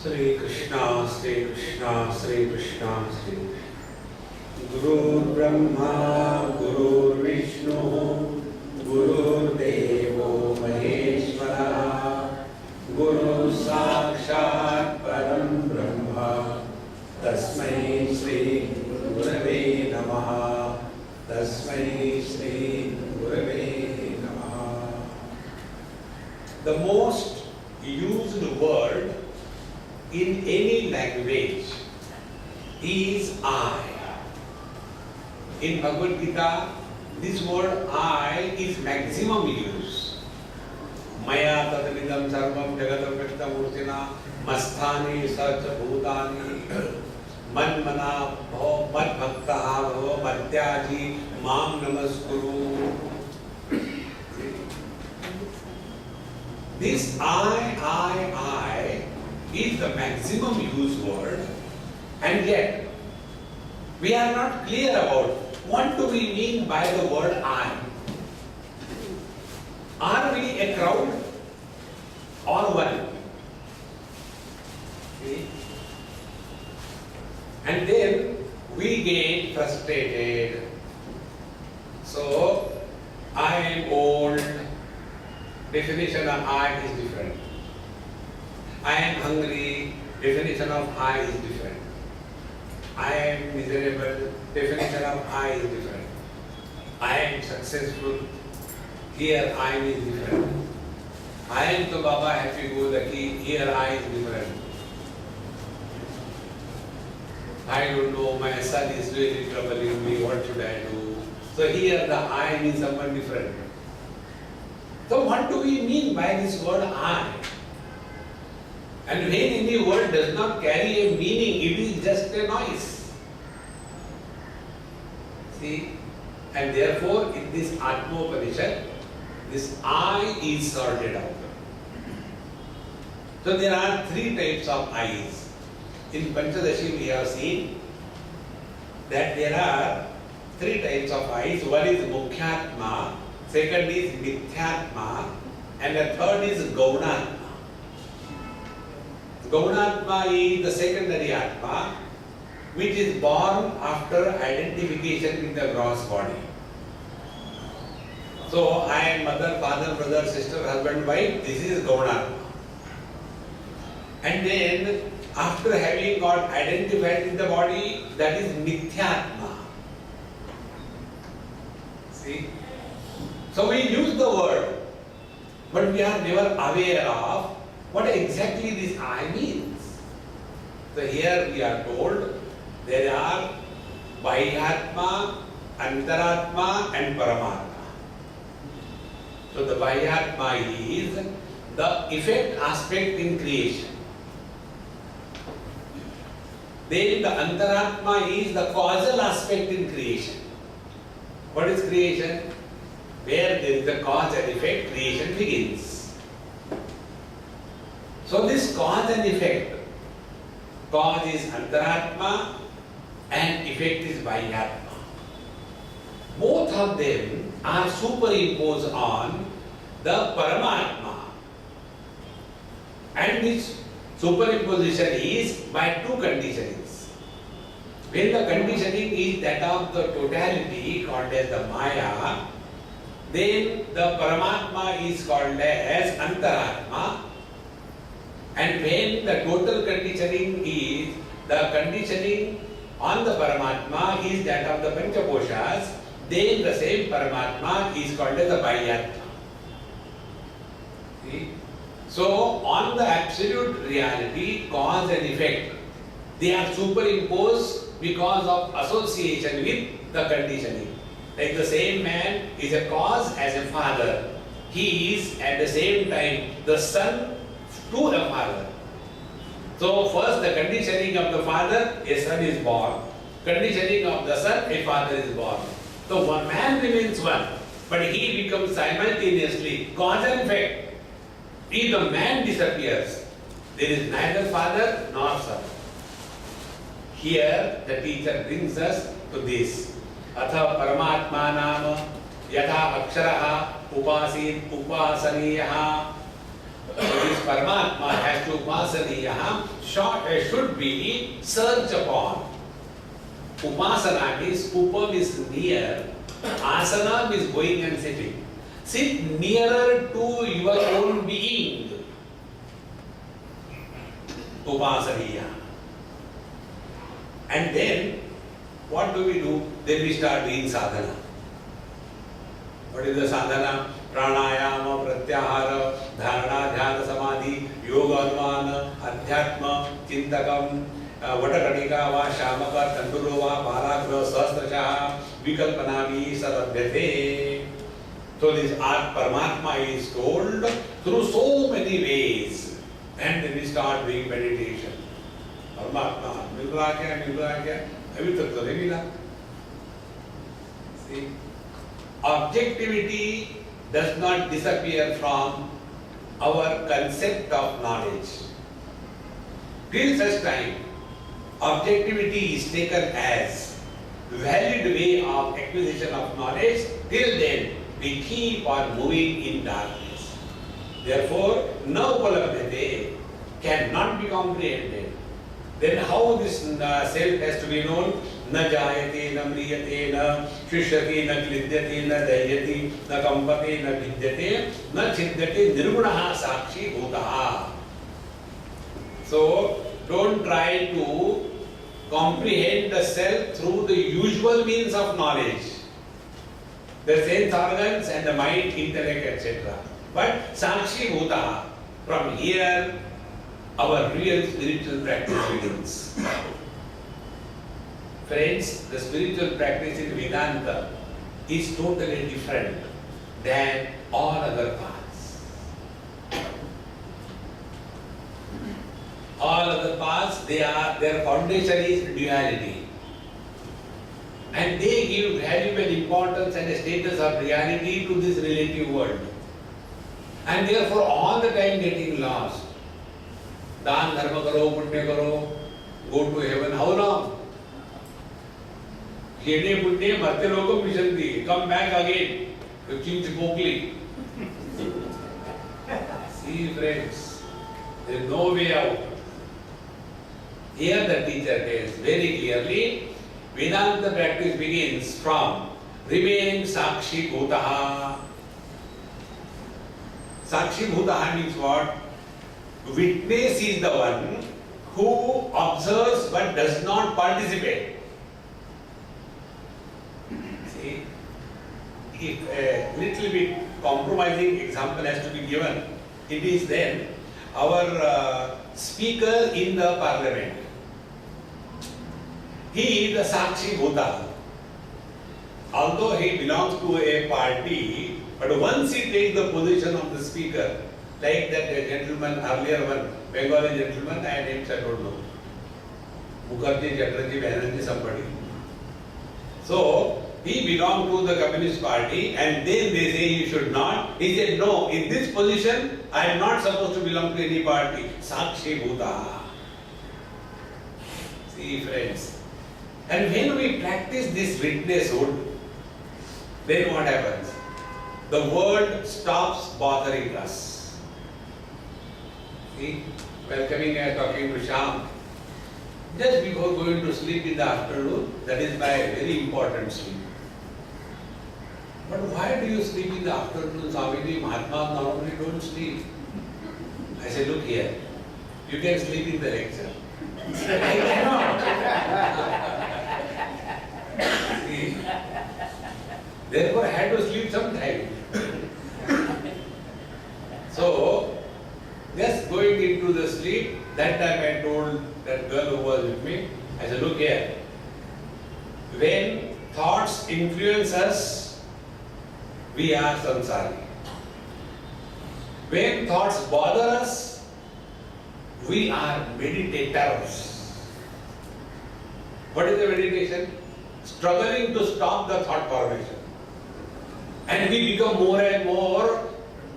Sri Krishna, Sri Krishna, Sri Krishna, Sri Krishna. Guru Brahma, Guru Vishnu, Guru Devo Maheshwara, Guru Sakshat Param Brahma, Tasmai Sri Gurave Namaha, Tasmai Sri Gurave Namaha. The most used word in any language is I. In Bhagavad Gita, this word I is maximum use. Maya tadvidam sarvam jagatam vyaktam murtina masthani sacha bhutani manmana bhava mad bhaktaha bhava madhyaji mam namaskuru. This I is the maximum used word, and yet we are not clear about what do we mean by the word I. Are we a crowd or one? See? And then we get frustrated. So, I am old. Definition of I is different. I am hungry. Definition of I is different. I am miserable. Definition of I is different. I am successful. Here I is different. I am to Baba happy go lucky. Here I is different. I don't know, my son is really troubling me. What should I do? So here the I means someone different. So what do we mean by this word I? And when any word does not carry a meaning, it is just a noise. See? And therefore, in this Atma-Upanishad, this I is sorted out. So there are three types of I's. In Panchadashi we have seen that there are three types of I's. One is Mukhyatma, second is Mithyatma, and the third is Gaunatma. Gaunatma is the secondary Atma, which is born after identification with the gross body. So, I am mother, father, brother, sister, husband, wife, this is Gaunatma. And then, after having got identified with the body, that is Mithyatma. See? So, we use the word, but we are never aware of what exactly this I means. So here we are told there are Bahyatma, Antaratma and Paramatma. So the Bahyatma is the effect aspect in creation. Then the Antaratma is the causal aspect in creation. What is creation? Where there is a cause and effect, creation begins. So this cause and effect, cause is Antaratma and effect is Bahyatma. Both of them are superimposed on the Paramatma. And this superimposition is by two conditionings. When the conditioning is that of the totality called as the Maya, then the Paramatma is called as Antaratma. And when the total conditioning is the conditioning on the Paramatma is that of the Panchakoshas, then the same Paramatma is called as the Bahyatma. See? So, on the absolute reality, cause and effect, they are superimposed because of association with the conditioning. Like the same man is a cause as a father. He is at the same time the son to the father. So first the conditioning of the father, a son is born. Conditioning of the son, a father is born. So one man remains one, but he becomes simultaneously cause and effect. If the man disappears, there is neither father nor son. Here the teacher brings us to this. Atha Paramatma Nama Yatha Aksharaha Upasit Upasaniyaha So this Paramatma has to upasaniya, should be searched upon. Upasana means upam is near, asana means going and sitting. Sit nearer to your own being. Upasaniya. And then, what do we do? Then we start doing sadhana. What is the sadhana? Pranayama, pratyahara, dharana, dhyana, samadhi, yoga, anuvana, adhyatma, chintakam, vatakarika, va, shamaka, tanduro, va, balagra, sahasracha, vikalpanavi, sadadhyate. So this art Paramatma is told through so many ways. And then we start doing meditation. Paramatma, milra kya, abhi tak to nahi mila. See, objectivity does not disappear from our concept of knowledge. Till such time, objectivity is taken as valid way of acquisition of knowledge. Till then, we keep on moving in darkness. Therefore, na upalabdhyate cannot be comprehended. Then how this self has to be known? Na jayate, na mriyate, na shishyate, na klidyate, na dayate, na kampate, na vidyate, na chidyate, nirgunaha sakshi bhutaha. So, don't try to comprehend the self through the usual means of knowledge. The sense organs and the mind, intellect, etc. But sakshi bhutaha. From here, our real spiritual practice begins. Friends, the spiritual practice in Vedanta is totally different than all other paths. All other paths, their foundation is duality. And they give valuable importance and a status of reality to this relative world. And therefore all the time getting lost. दान धर्म करो, पुण्य करो, go to heaven. How long? खेने पुण्य मरते लोगों को mission the, come back again to Chinchpokli. See friends, there is no way out. Here the teacher tells very clearly, Vedanta practice begins from remaining Sakshi Bhutaha. Sakshi Bhutaha means what? Witness is the one who observes but does not participate. See, if a little bit compromising example has to be given, it is then our speaker in the parliament. He is the Sakshi Bhuta. Although he belongs to a party, but once he takes the position of the speaker, like that gentleman, earlier one, Bengali gentleman, I names I don't know. Mukherjee, Chatterjee, Banerjee, somebody. So, he belonged to the Communist Party and then they say you should not. He said, no, in this position, I am not supposed to belong to any party. Sakshi Bhuta. See friends. And when we practice this witnesshood, then what happens? The world stops bothering us. See, welcoming and talking to Shyam. Just before going to sleep in the afternoon, that is my very important sleep. But why do you sleep in the afternoon? Swamiji, Mahatma normally don't sleep. I said, look here, you can sleep in the lecture. I cannot. See? Therefore, I had to sleep sometime. So, just going into the sleep, that time I told that girl who was with me, I said, look here, when thoughts influence us, we are samsari. When thoughts bother us, we are meditators. What is the meditation? Struggling to stop the thought formation. And we become more and more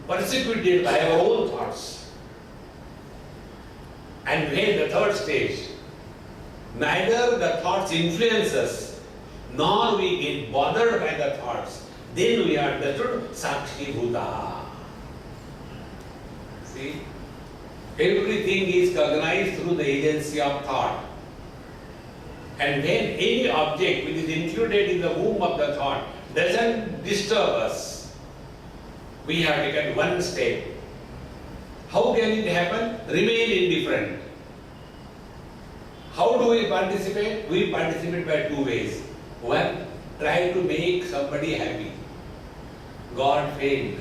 persecuted by our own thoughts. And when the third stage, neither the thoughts influence us, nor we get bothered by the thoughts, then we are understood Sakshi Bhuta. See? See, everything is cognized through the agency of thought. And when any object which is included in the womb of the thought doesn't disturb us, we have taken one step. How can it happen? Remain indifferent. How do we participate? We participate by two ways. One, try to make somebody happy. God failed.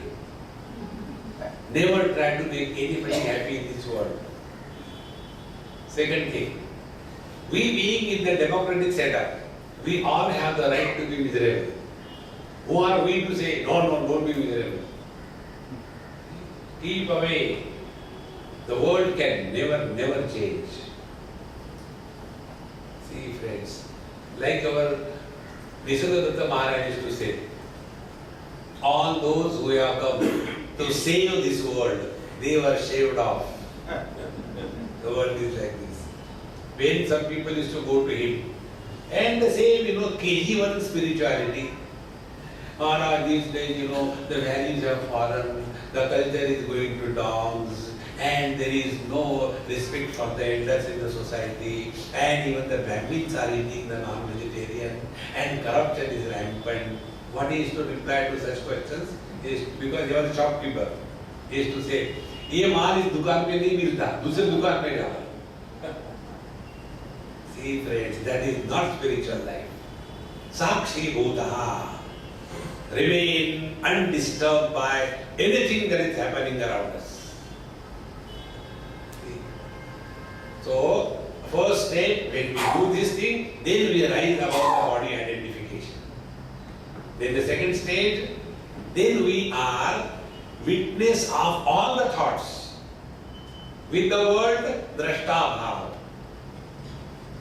Never try to make anybody happy in this world. Second thing, we being in the democratic setup, we all have the right to be miserable. Who are we to say, no, don't be miserable? Keep away. The world can never change. See friends, like our Nisargadatta Maharaj used to say, all those who have come to save this world, they were shaved off. The world is like this. When some people used to go to him and say, KG1 spirituality, Maharaj, these days, the values have fallen, the culture is going to downs, and there is no respect for the elders in the society, and even the Brahmins are eating the non-vegetarian, and corruption is rampant. What he used to reply to such questions is, because he was a shopkeeper, he used to say, ये माल इस दुकान पे नहीं मिलता, दूसरे दुकान पे जाओ. See friends, that is not spiritual life. Sakshi Bhutaha. Remain undisturbed by anything that is happening around us. See? So, first step, when we do this thing, then we rise about the body identification. Then the second stage, then we are witness of all the thoughts. With the word, drashta bhava.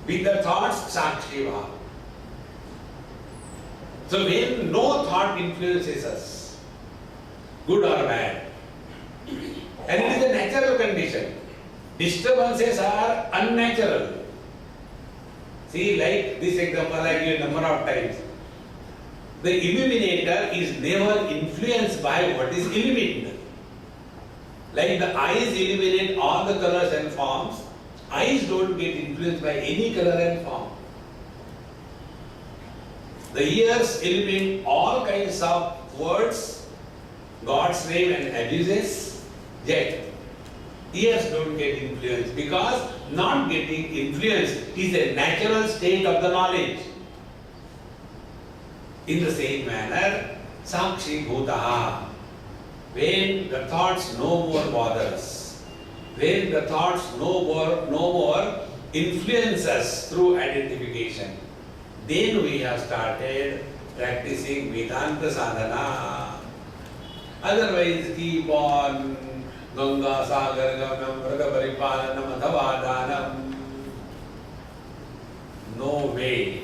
With the thoughts, sakshi bhava. So when no thought influences us, good or bad, and it is a natural condition, disturbances are unnatural. See, like this example I gave a number of times. The illuminator is never influenced by what is illuminated. Like the eyes illuminate all the colors and forms, eyes don't get influenced by any color and form. The ears illuminate all kinds of words, God's name and abuses, yet ears don't get influenced because not getting influenced is a natural state of the knowledge. In the same manner, Sakshi Bhutaha, when the thoughts no more bother us, when the thoughts no more influence us through identification, then we have started practicing Vedanta sadhana. Otherwise, keep on Ganga Sagar Gaganam Vraga Paripalanam Adhavadanam. No way.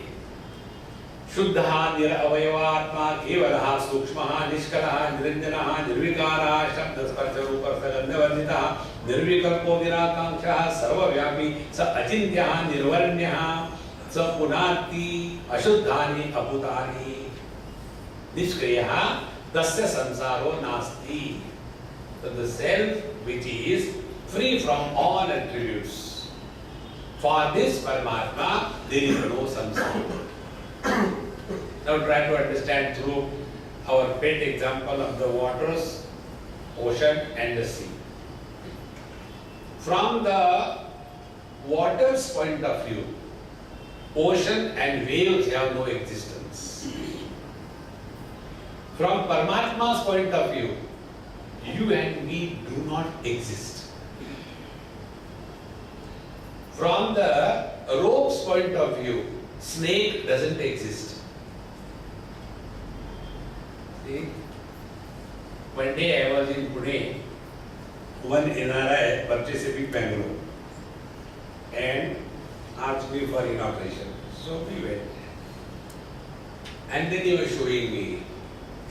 Shuddha Niravayavatma Kevalaha Sukshmaha Nishkalaha Niranjanaha Nirvikaraha Shabda Sparsha Rupa Sagandhavarditaha Nirvikalpo Nirakankshaha Sarvavyapi Sa Achintyaha Nirvarnyaha Sa Punati Ashuddhani Abhutani Nishkriyaha Tasya Sansaro Nasti. So the self which is free from all attributes. For this Paramatma there is no samsara. Now try to understand through our pet example of the waters, ocean and the sea. From the water's point of view, ocean and waves have no existence. From Paramatma's point of view, you and me do not exist. From the rope's point of view, snake doesn't exist. See? One day I was in Pune, one NRI purchased a big bungalow and asked me for inauguration. So we went. And then he was showing me.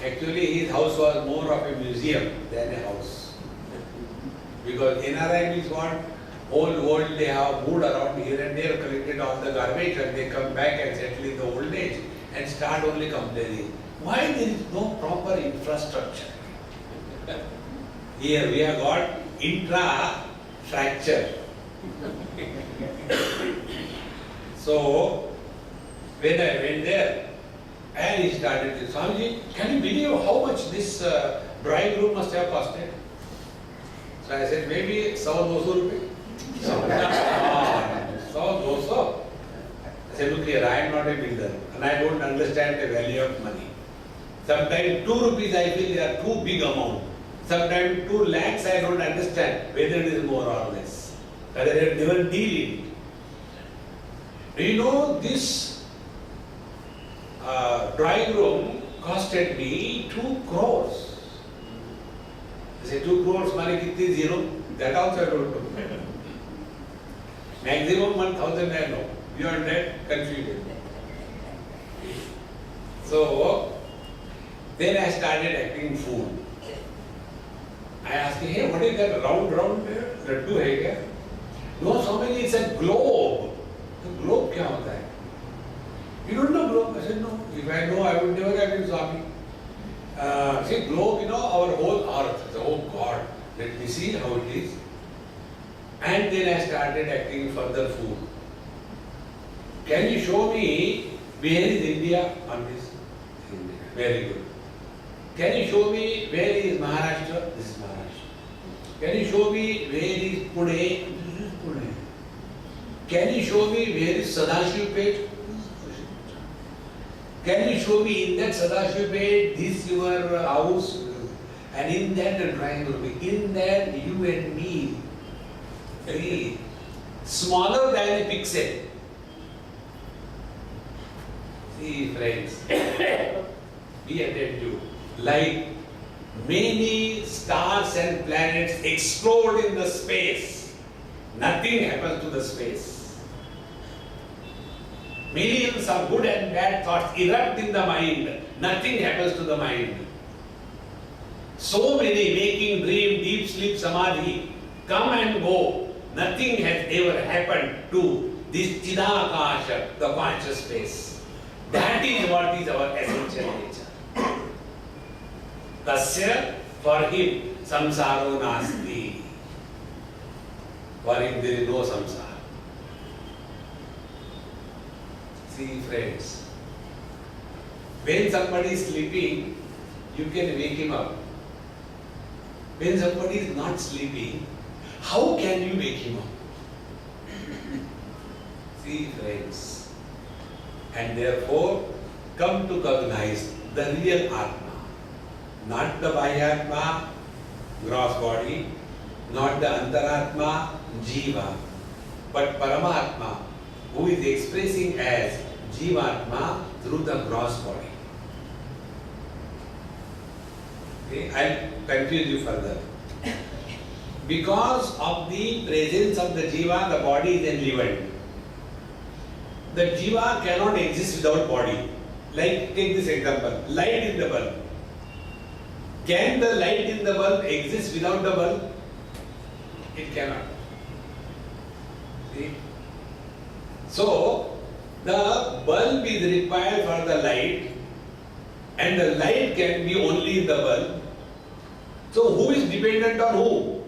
Actually his house was more of a museum than a house. Because NRI means what? Whole world they have moved around here and there, collected all the garbage and they come back and settle in the old age and start only complaining. Why there is no proper infrastructure? Here we have got intra-fracture. So, when I went there, and he started to, Swamiji, can you believe how much this drawing room must have costed? So I said, maybe 100-200 rupees. 100-200. I said, look here, I am not a builder and I don't understand the value of money. Sometimes 2 rupees I feel they are too big amount. Sometimes 2 lakhs I don't understand whether it is more or less. Whether I have never deal in it. Do you know this drawing room costed me 2 crores. I said 2 crores money kitni zero? That also I don't know. Maximum 1,000 I know. Beyond that, confusion. So, then I started acting fool. I asked him, hey, what is that round there? Laddu hai kya? No, Swamiji, it's a globe. The globe kya hota hai? You don't know globe? I said, no. If I know, I would never have been Swami. See, globe, you know, our whole earth, the whole God. Let me see how it is. And then I started acting further fool. Can you show me where is India on this? India. Very good. Can you show me where is Maharashtra? This is Maharashtra. Can you show me where is Pune? This is Pune. Can you show me where is Sadashivpet? Can you show me in that Sadashivpet, this your house? And in that the drawing room. In that you and me. Very smaller than a pixel. See, friends, be attentive. Like many stars and planets explode in the space, nothing happens to the space. Millions of good and bad thoughts erupt in the mind, nothing happens to the mind. So many waking, dream, deep sleep, samadhi come and go, nothing has ever happened to this Chidakasha, the conscious space. That is what is our essential nature. Tasya, for him, samsaro nasti. For him there is no samsara. See, friends, when somebody is sleeping, you can wake him up. When somebody is not sleeping, how can you wake him up? See, friends, and therefore come to recognize the real Atma, not the Bahyatma, gross body, not the Antaratma, Jiva, but Paramatma, who is expressing as Jivatma through the gross body. Okay, I'll confuse you further. Because of the presence of the Jiva, the body is enlivened. The Jiva cannot exist without body. Like, take this example, light in the bulb. Can the light in the bulb exist without the bulb? It cannot. See? So, the bulb is required for the light and the light can be only in the bulb. So, who is dependent on who?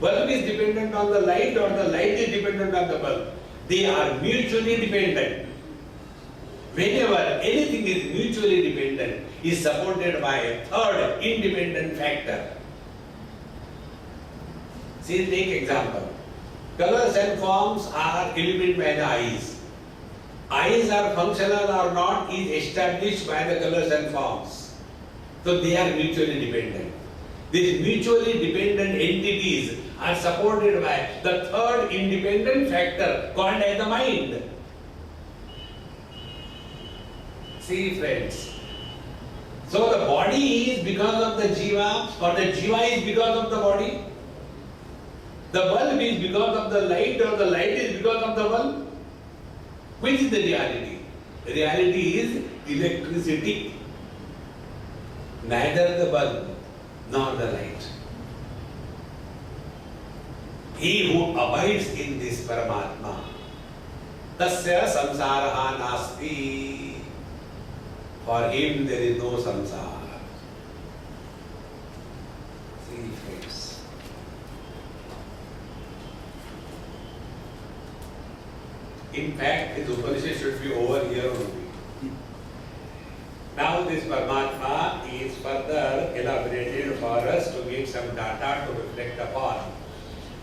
Bulb is dependent on the light or the light is dependent on the bulb? They are mutually dependent. Whenever anything is mutually dependent, is supported by a third independent factor. See, take example. Colors and forms are illuminated by the eyes. Eyes are functional or not is established by the colors and forms. So they are mutually dependent. These mutually dependent entities are supported by the third independent factor called as the mind. See, friends. So the body is because of the jiva, or the jiva is because of the body. The bulb is because of the light, or the light is because of the bulb. Which is the reality? The reality is electricity. Neither the bulb nor the light. He who abides in this Paramatma, tasya samsaraha nasti. For him there is no samsara. See, In fact, this Upanishad should be over here only. Now this Paramatma is further elaborated for us to give some data to reflect upon.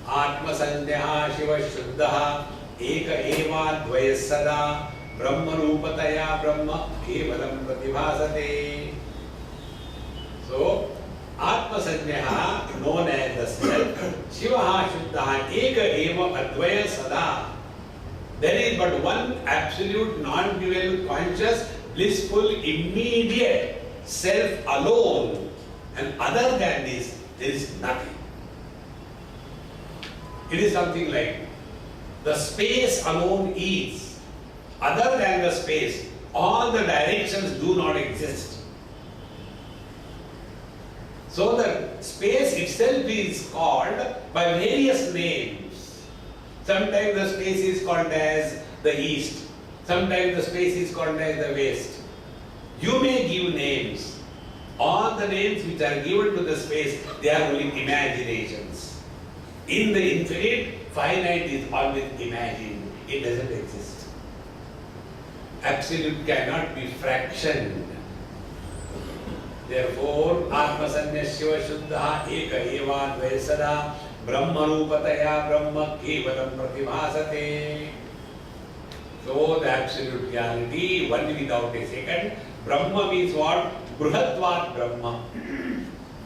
Atma Sandhya Shiva Shuddha Eka Eva Dvaya Sada Brahma Rupataya Brahma Kevalam Pratibhasate. So, Atma Sandhya, known as the self, Shiva Shuddha Eka Eva Advaya Sada. There is but one absolute non-dual conscious blissful immediate self alone, and other than this there is nothing. It is something like the space alone is. Other than the space, all the directions do not exist. So the space itself is called by various names. Sometimes the space is called as the east. Sometimes the space is called as the west. You may give names. All the names which are given to the space, they are only imaginations. In the infinite, finite is always imagined. It doesn't exist. Absolute cannot be fractioned. Therefore, Atma Sanya Shiva Shuddha Eka Eva Dvaisada Brahma Rupataya Brahma Kevalam Pratibhasate. So the absolute reality, one without a second. Brahma means what? Bruhatvat Brahma.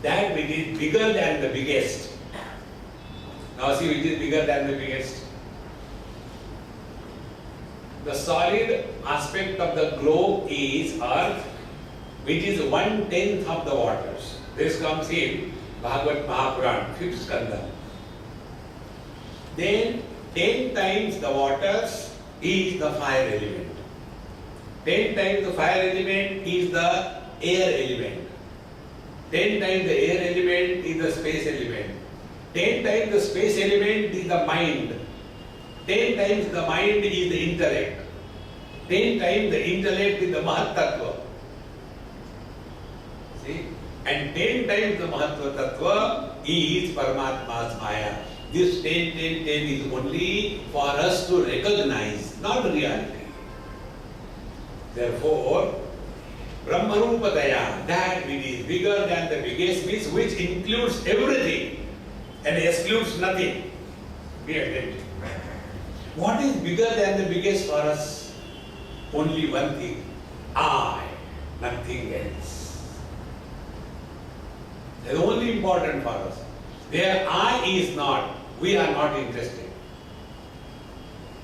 That which is bigger than the biggest. Now see which is bigger than the biggest. The solid aspect of the globe is earth, which is 1/10 of the waters. This comes in Bhagavad Mahapuran, 5th skanda. Then 10 times the waters is the fire element. 10 times the fire element is the air element. 10 times the air element is the space element. 10 times the space element is the mind. 10 times the mind is the intellect. 10 times the intellect is the Mahat Tattva. See? And 10 times the Mahatva Tattva is Paramatma's Maya. This 10, 10, 10 is only for us to recognize, not reality. Therefore, Brahma Rupadaya, that which is bigger than the biggest, means which includes everything and excludes nothing. Be attentive. What is bigger than the biggest for us? Only one thing. I, nothing else. That is only important for us. Where I is not, we are not interested.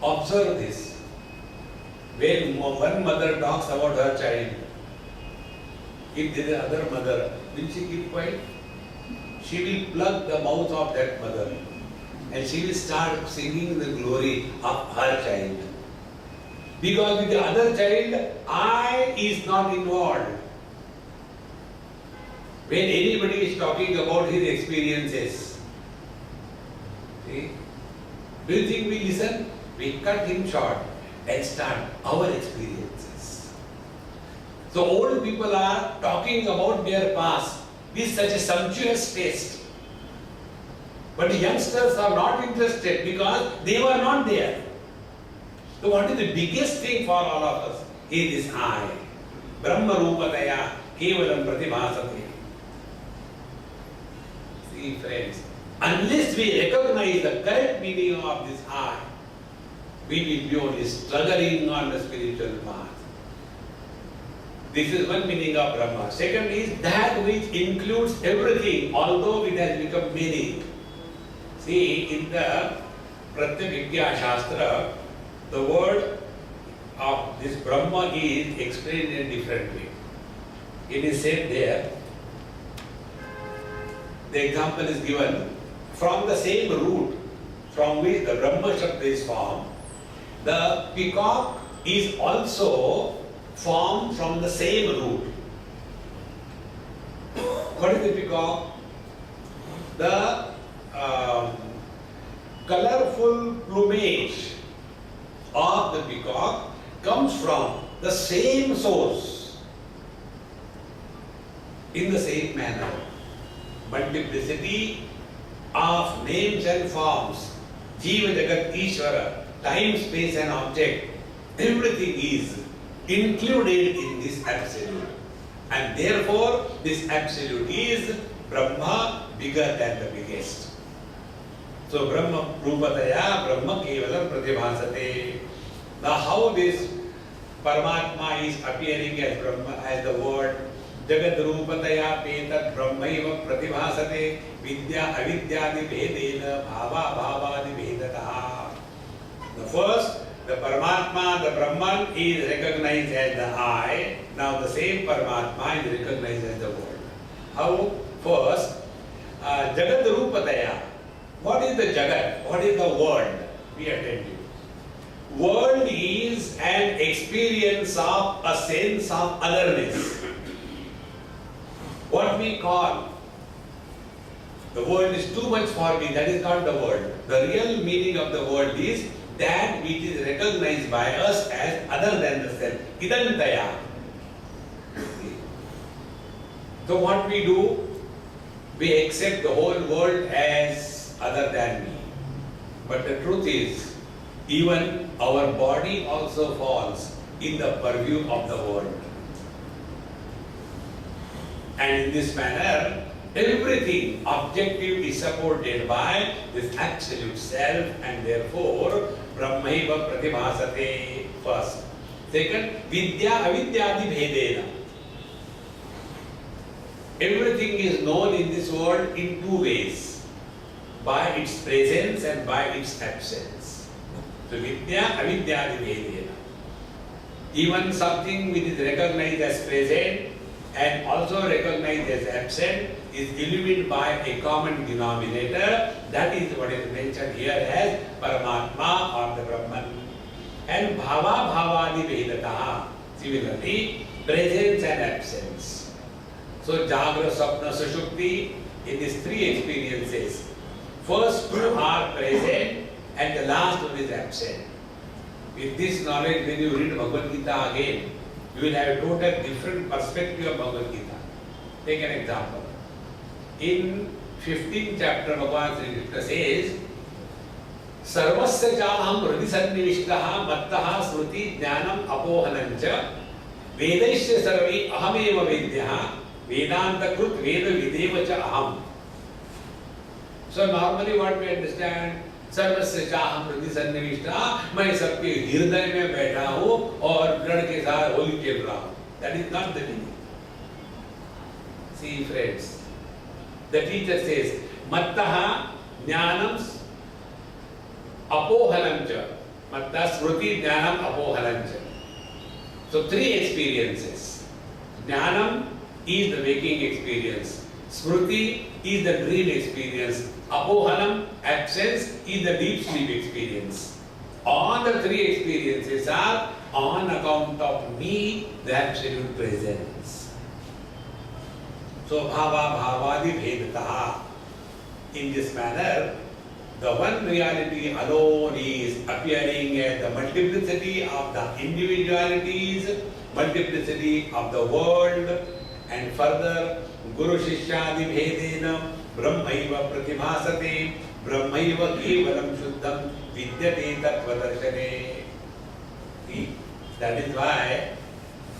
Observe this. When one mother talks about her child, if there is another mother, will she keep quiet? She will plug the mouth of that mother and she will start singing the glory of her child. Because with the other child, I is not involved. When anybody is talking about his experiences, see, do you think we listen? We cut him short and start our experiences. So old people are talking about their past with such a sumptuous taste. But youngsters are not interested because they were not there. So what is the biggest thing for all of us? It is I. Brahma Rupadaya Kevalam Pratibhasate. See friends, unless we recognize the correct meaning of this I, we will be only struggling on the spiritual path. This is one meaning of Brahma. Second is that which includes everything, although it has become many. See, in the Pratyabhijna Shastra, the word of this Brahma is explained in a different way. It is said there, the example is given, from the same root from which the Brahma Shabda is formed, the peacock is also formed from the same root. What is the peacock? The colorful plumage of the peacock comes from the same source. In the same manner, multiplicity of names and forms, Jiva Jagat Ishvara, time, space and object, everything is included in this absolute. And therefore, this absolute is Brahma, bigger than the biggest. So Brahma Rupataya, Brahma Kevalam Pratibhasate. Now how this Paramatma is appearing as Brahma, as the word Jagat Rupataya Petat Brahmaiva Pratibhasate Vidya Avidyadi Bhedena Bhava Bhavadi Bhedataha. The first, the Paramatma, the Brahman is recognized as the I. Now the same Paramatma is recognized as the world. How? First, Jagat Rupataya. What is the Jagat? What is the world? Be attentive. World is an experience of a sense of otherness. What we call the world is too much for me, that is not the world. The real meaning of the world is that which is recognized by us as other than the self. Idantaya. So what we do? We accept the whole world as other than me. But the truth is, even our body also falls in the purview of the world. And in this manner, everything objective is supported by this absolute self, and therefore Brahmaiva Pratibhasate first. Second, Vidya Avidyadi Bhedena. Everything is known in this world in two ways, by its presence and by its absence. So Vidya Avidyadi Bhedena. Even something which is recognized as present and also recognized as absent is illumined by a common denominator. That is what is mentioned here as Paramatma or the Brahman. And Bhava Bhavadi Vedataha. Similarly, presence and absence. So Jagra, Sapna, Sushupti, in these three experiences, first two are present and the last one is absent. With this knowledge, when you read Bhagavad Gita again, you will have a total different perspective of Bhagavad Gita. Take an example. In 15th chapter, Bhagavan Sri Krishna says, Sarvasya chaham hridisannivishtaha mattaha smriti jnanam apohanancha vedaisya sarvi ahameva vedyaha vedanta krut veda videvacha aham. So normally what we understand, सर्वस्य चाहम हृदय सन्निविष्टा, मैं सबके हृदय में बैठा हूँ और ब्लड के साथ होली खेल रहा हूँ. That is not the meaning. See friends, the teacher says, mattaha jnanam apohalam cha. Matta smriti jnanam apohalam cha. So three experiences. Jnanam is the waking experience. Smriti is the dream experience. Apohanam, absence, is the deep sleep experience. All the three experiences are on account of me, the absolute presence. So Bhava Bhavadi Bhedataha. In this manner, the one reality alone is appearing as the multiplicity of the individualities, multiplicity of the world, and further Guru Shishyadi Bhedena Brahmaiva Pratibhasate Brahmaiva Kevalam Shuddham Vidyate Tattvadarshane. That is why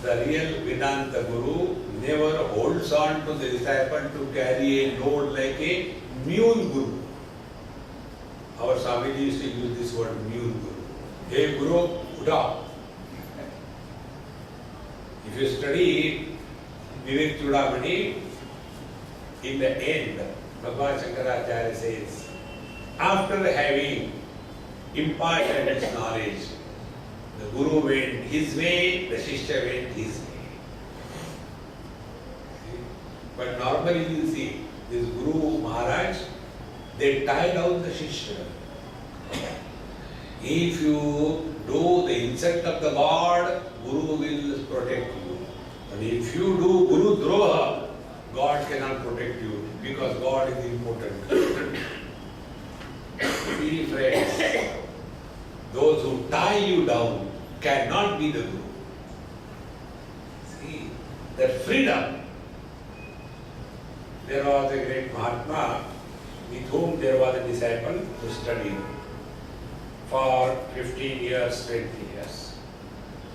the real Vedanta Guru never holds on to the disciple to carry a load like a mule Guru. Our Swamiji used to use this word mule Guru. Hey Guru, uda. If you study Vivek Chudamani, in the end, Bhagavan Shankaracharya says, after having imparted its knowledge, the Guru went his way, the Shishya went his way. But normally you see, this Guru Maharaj, they tie down the Shishya. If you do the insult of the God, Guru will protect you. But if you do Guru Droha, God cannot protect you because God is important. See friends, those who tie you down cannot be the Guru. See, that freedom. There was a great Mahatma with whom there was a disciple who studied. for 15 years, 20 years.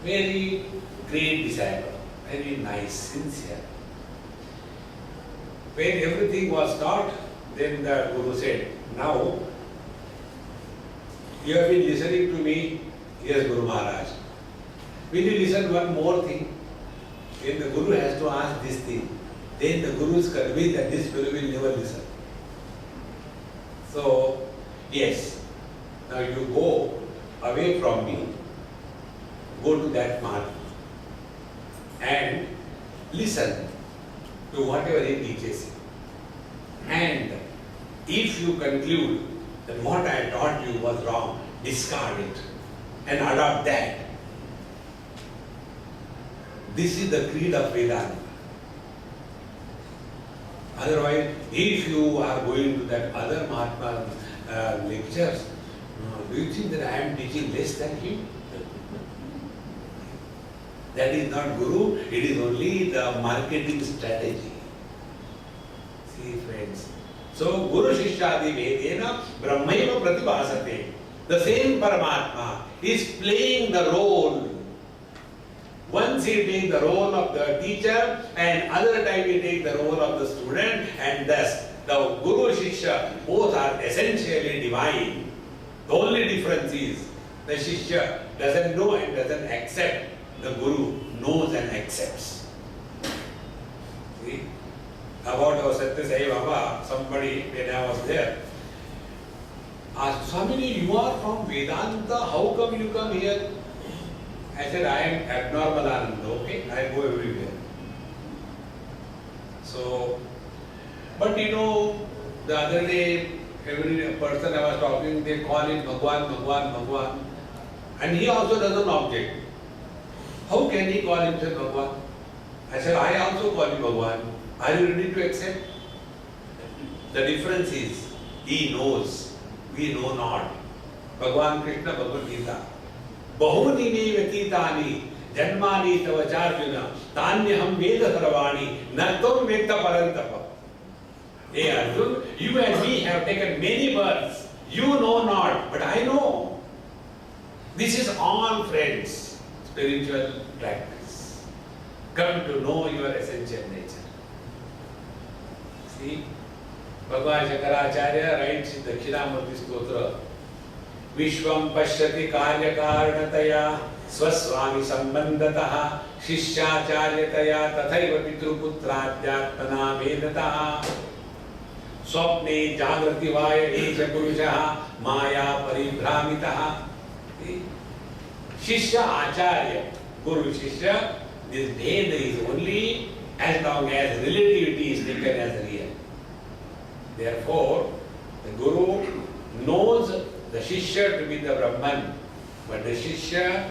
Very great disciple, very nice, sincere. When everything was taught, then the Guru said, now you have been listening to me, yes Guru Maharaj. Will you listen one more thing? When the Guru has to ask this thing, then the Guru is convinced that this fellow will never listen. So, yes, now you go away from me, go to that Maharaj and listen to whatever he teaches. And if you conclude that what I taught you was wrong, discard it and adopt that. This is the creed of Vedanta. Otherwise, if you are going to that other Mahatma lectures, do you think that I am teaching less than him? That is not Guru, it is only the marketing strategy. See friends. So, Guru Shishyadi Vedena Brahmaiva Pratibhasate. The same Paramatma is playing the role. Once he takes the role of the teacher and other time he takes the role of the student, and thus the Guru Shishya both are essentially divine. The only difference is the Shishya doesn't know and doesn't accept. The Guru knows and accepts. See? About our Satya Sai Baba, somebody when I was there asked, Swamini, you are from Vedanta, how come you come here? I said, I am abnormal Ananda, okay? I go everywhere. So, but you know, the other day, every person I was talking, they call him Bhagwan, Bhagwan, Bhagwan. And he also doesn't object. How can he call himself Bhagwan? I said, I also call him Bhagwan. Are you ready to accept? The difference is, he knows, we know not. Bhagwan Krishna, Bhagavad Gita. Bahuni me vyatitani janmani tavacharjuna tanyaham veda sarvani nartam veda parantapa. Hey Arjun, you and me have taken many births. You know not, but I know. This is all, friends, spiritual practice. Come to know your essential nature. See, Bhagwan Shankaracharya writes in Dakshinamurti Stotra, Vishwam pashyati karya karanataya swaswami sambandataha shishyacharyataya tathaiva pitruputradhyatmana vedataha swapne jagrati vaya esha purushaha maya paribhramitaha. Shishya acharya, Guru Shishya, this bheda is only as long as relativity is taken as real. Therefore, the Guru knows the Shishya to be the Brahman, but the Shishya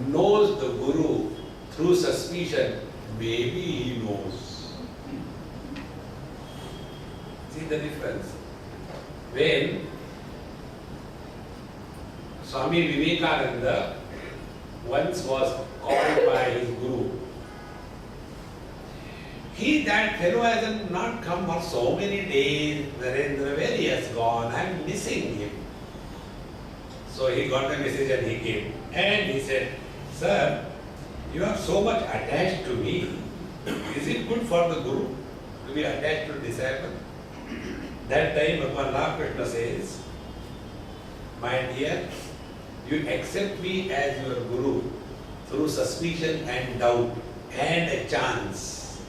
knows the Guru through suspicion. Maybe he knows. See the difference? When Swami Vivekananda once was called by his Guru, that fellow has not come for so many days, Narendra, where he has gone, I am missing him. So he got the message and he came. And he said, Sir, you are so much attached to me. Is it good for the Guru to be attached to disciple? That time Bhagavan Ramakrishna says, my dear, you accept me as your Guru through suspicion and doubt and a chance.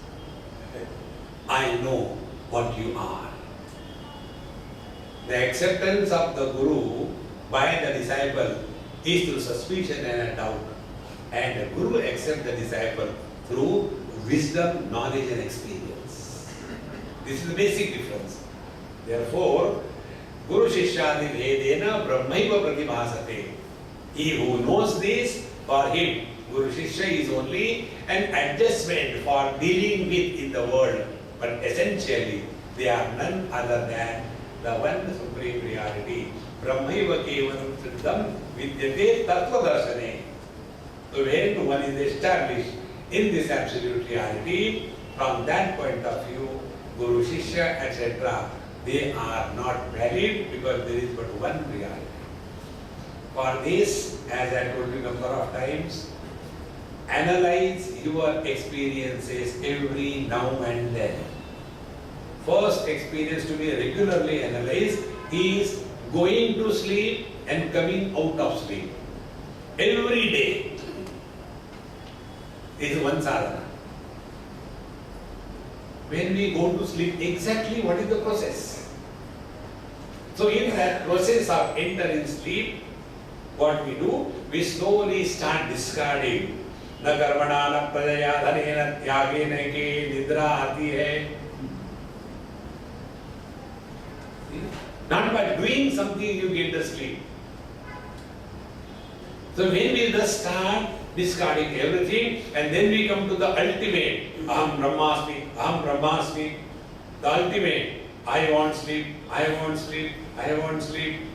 I know what you are. The acceptance of the Guru by the disciple is through suspicion and a doubt. And the Guru accepts the disciple through wisdom, knowledge and experience. This is the basic difference. Therefore, Guru Shishyadi Vedena Brahmaiva Pratibhasate. He who knows this, for him, Guru Shishya is only an adjustment for dealing with in the world. But essentially, they are none other than the one supreme reality. Brahmaiva kevalam siddham vidyate tattva darshane. So when one is established in this absolute reality, from that point of view, Guru Shishya, etc., they are not valid because there is but one reality. For this, as I told you number of times, analyze your experiences every now and then. First experience to be regularly analyzed is going to sleep and coming out of sleep. Every day is one sadhana. When we go to sleep, exactly what is the process? So in that process of entering sleep, what we do, we slowly start discarding. न कर्मणा न प्रजया धनेन त्यागेन के निद्रा आती है. Not by doing something you get the sleep. So when we just start discarding everything, and then we come to the ultimate, Aham Brahmasmi, Aham Brahmasmi, the ultimate, I want sleep, I want sleep, I want sleep,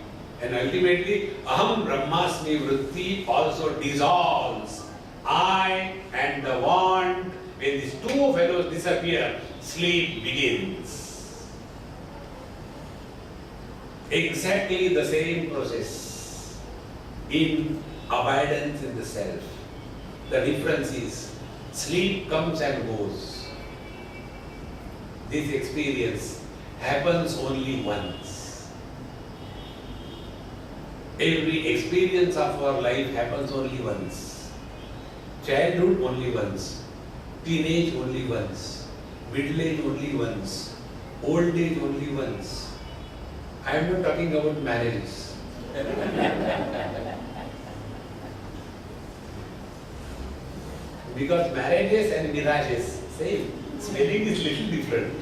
and ultimately Aham Brahmasmi Vritti also dissolves. I and the want, when these two fellows disappear, sleep begins. Exactly the same process in abidance in the self. The difference is sleep comes and goes. This experience happens only once. Every experience of our life happens only once. Childhood only once, teenage only once, middle age only once, old age only once. I am not talking about marriages. Because marriages and mirages, same. Spelling is little different.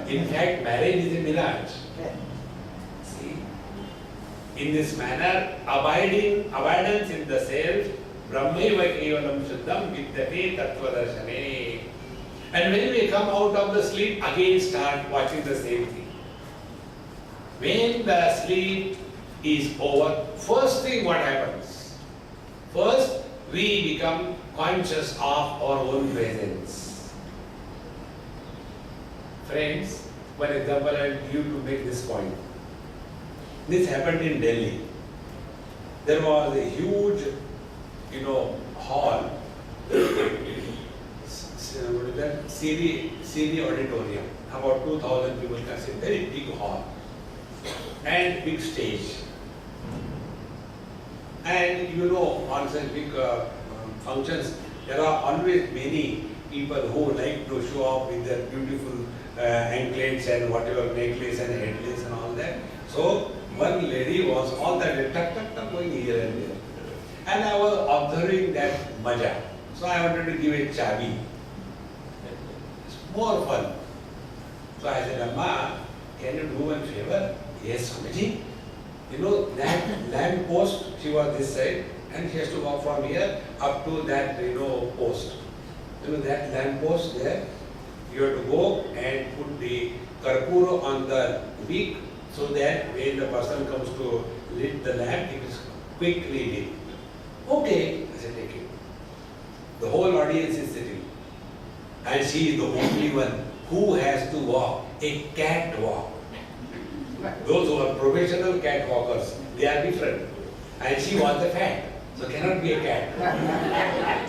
In fact, marriage is a mirage. See? In this manner, abidance in the self, Brahmaiva kevalam shuddham vidyate tattva darshane. And when we come out of the sleep, again start watching the same thing. When the sleep is over, first thing what happens? First, we become conscious of our own presence. Friends, one example I will give you to make this point. This happened in Delhi. There was a huge, hall. What is that? CD auditorium. About 2,000 people can sit. Very big hall. And big stage. And on such big functions, there are always many people who like to show off with their beautiful anklets and whatever necklace and headlace and all that. So one lady was all that day, tuck, going here and there. And I was observing that maja. So I wanted to give a chabi. It's more fun. So I said, Amma, can you do one favor? Yes, Swamiji. That lamp post, she was this side, and she has to walk from here up to that, post. That lamp post there, you have to go and put the karpura on the wick so that when the person comes to lit the lamp, it is quickly lit. Okay, I said, take it. The whole audience is sitting. And she is the only one who has to walk a catwalk. Those who are professional cat walkers, they are different. And she was the cat, so cannot be a cat.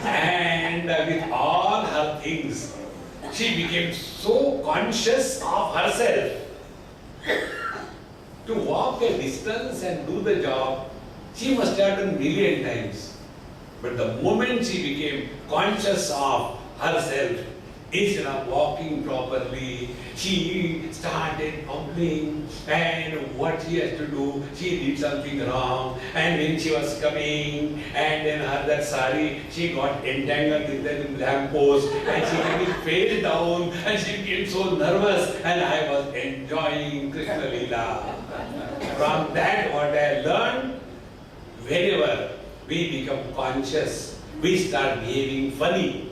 And with all her things, she became so conscious of herself. To walk a distance and do the job, she must have done million times. But the moment she became conscious of herself, instead of walking properly, she started fumbling, and what she has to do, she did something wrong, and when she was coming, and then her that sari, she got entangled in the lamp post, and she fell down, and she became so nervous, and I was enjoying Krishna Leela. From that, what I learned, whenever we become conscious, we start behaving funny.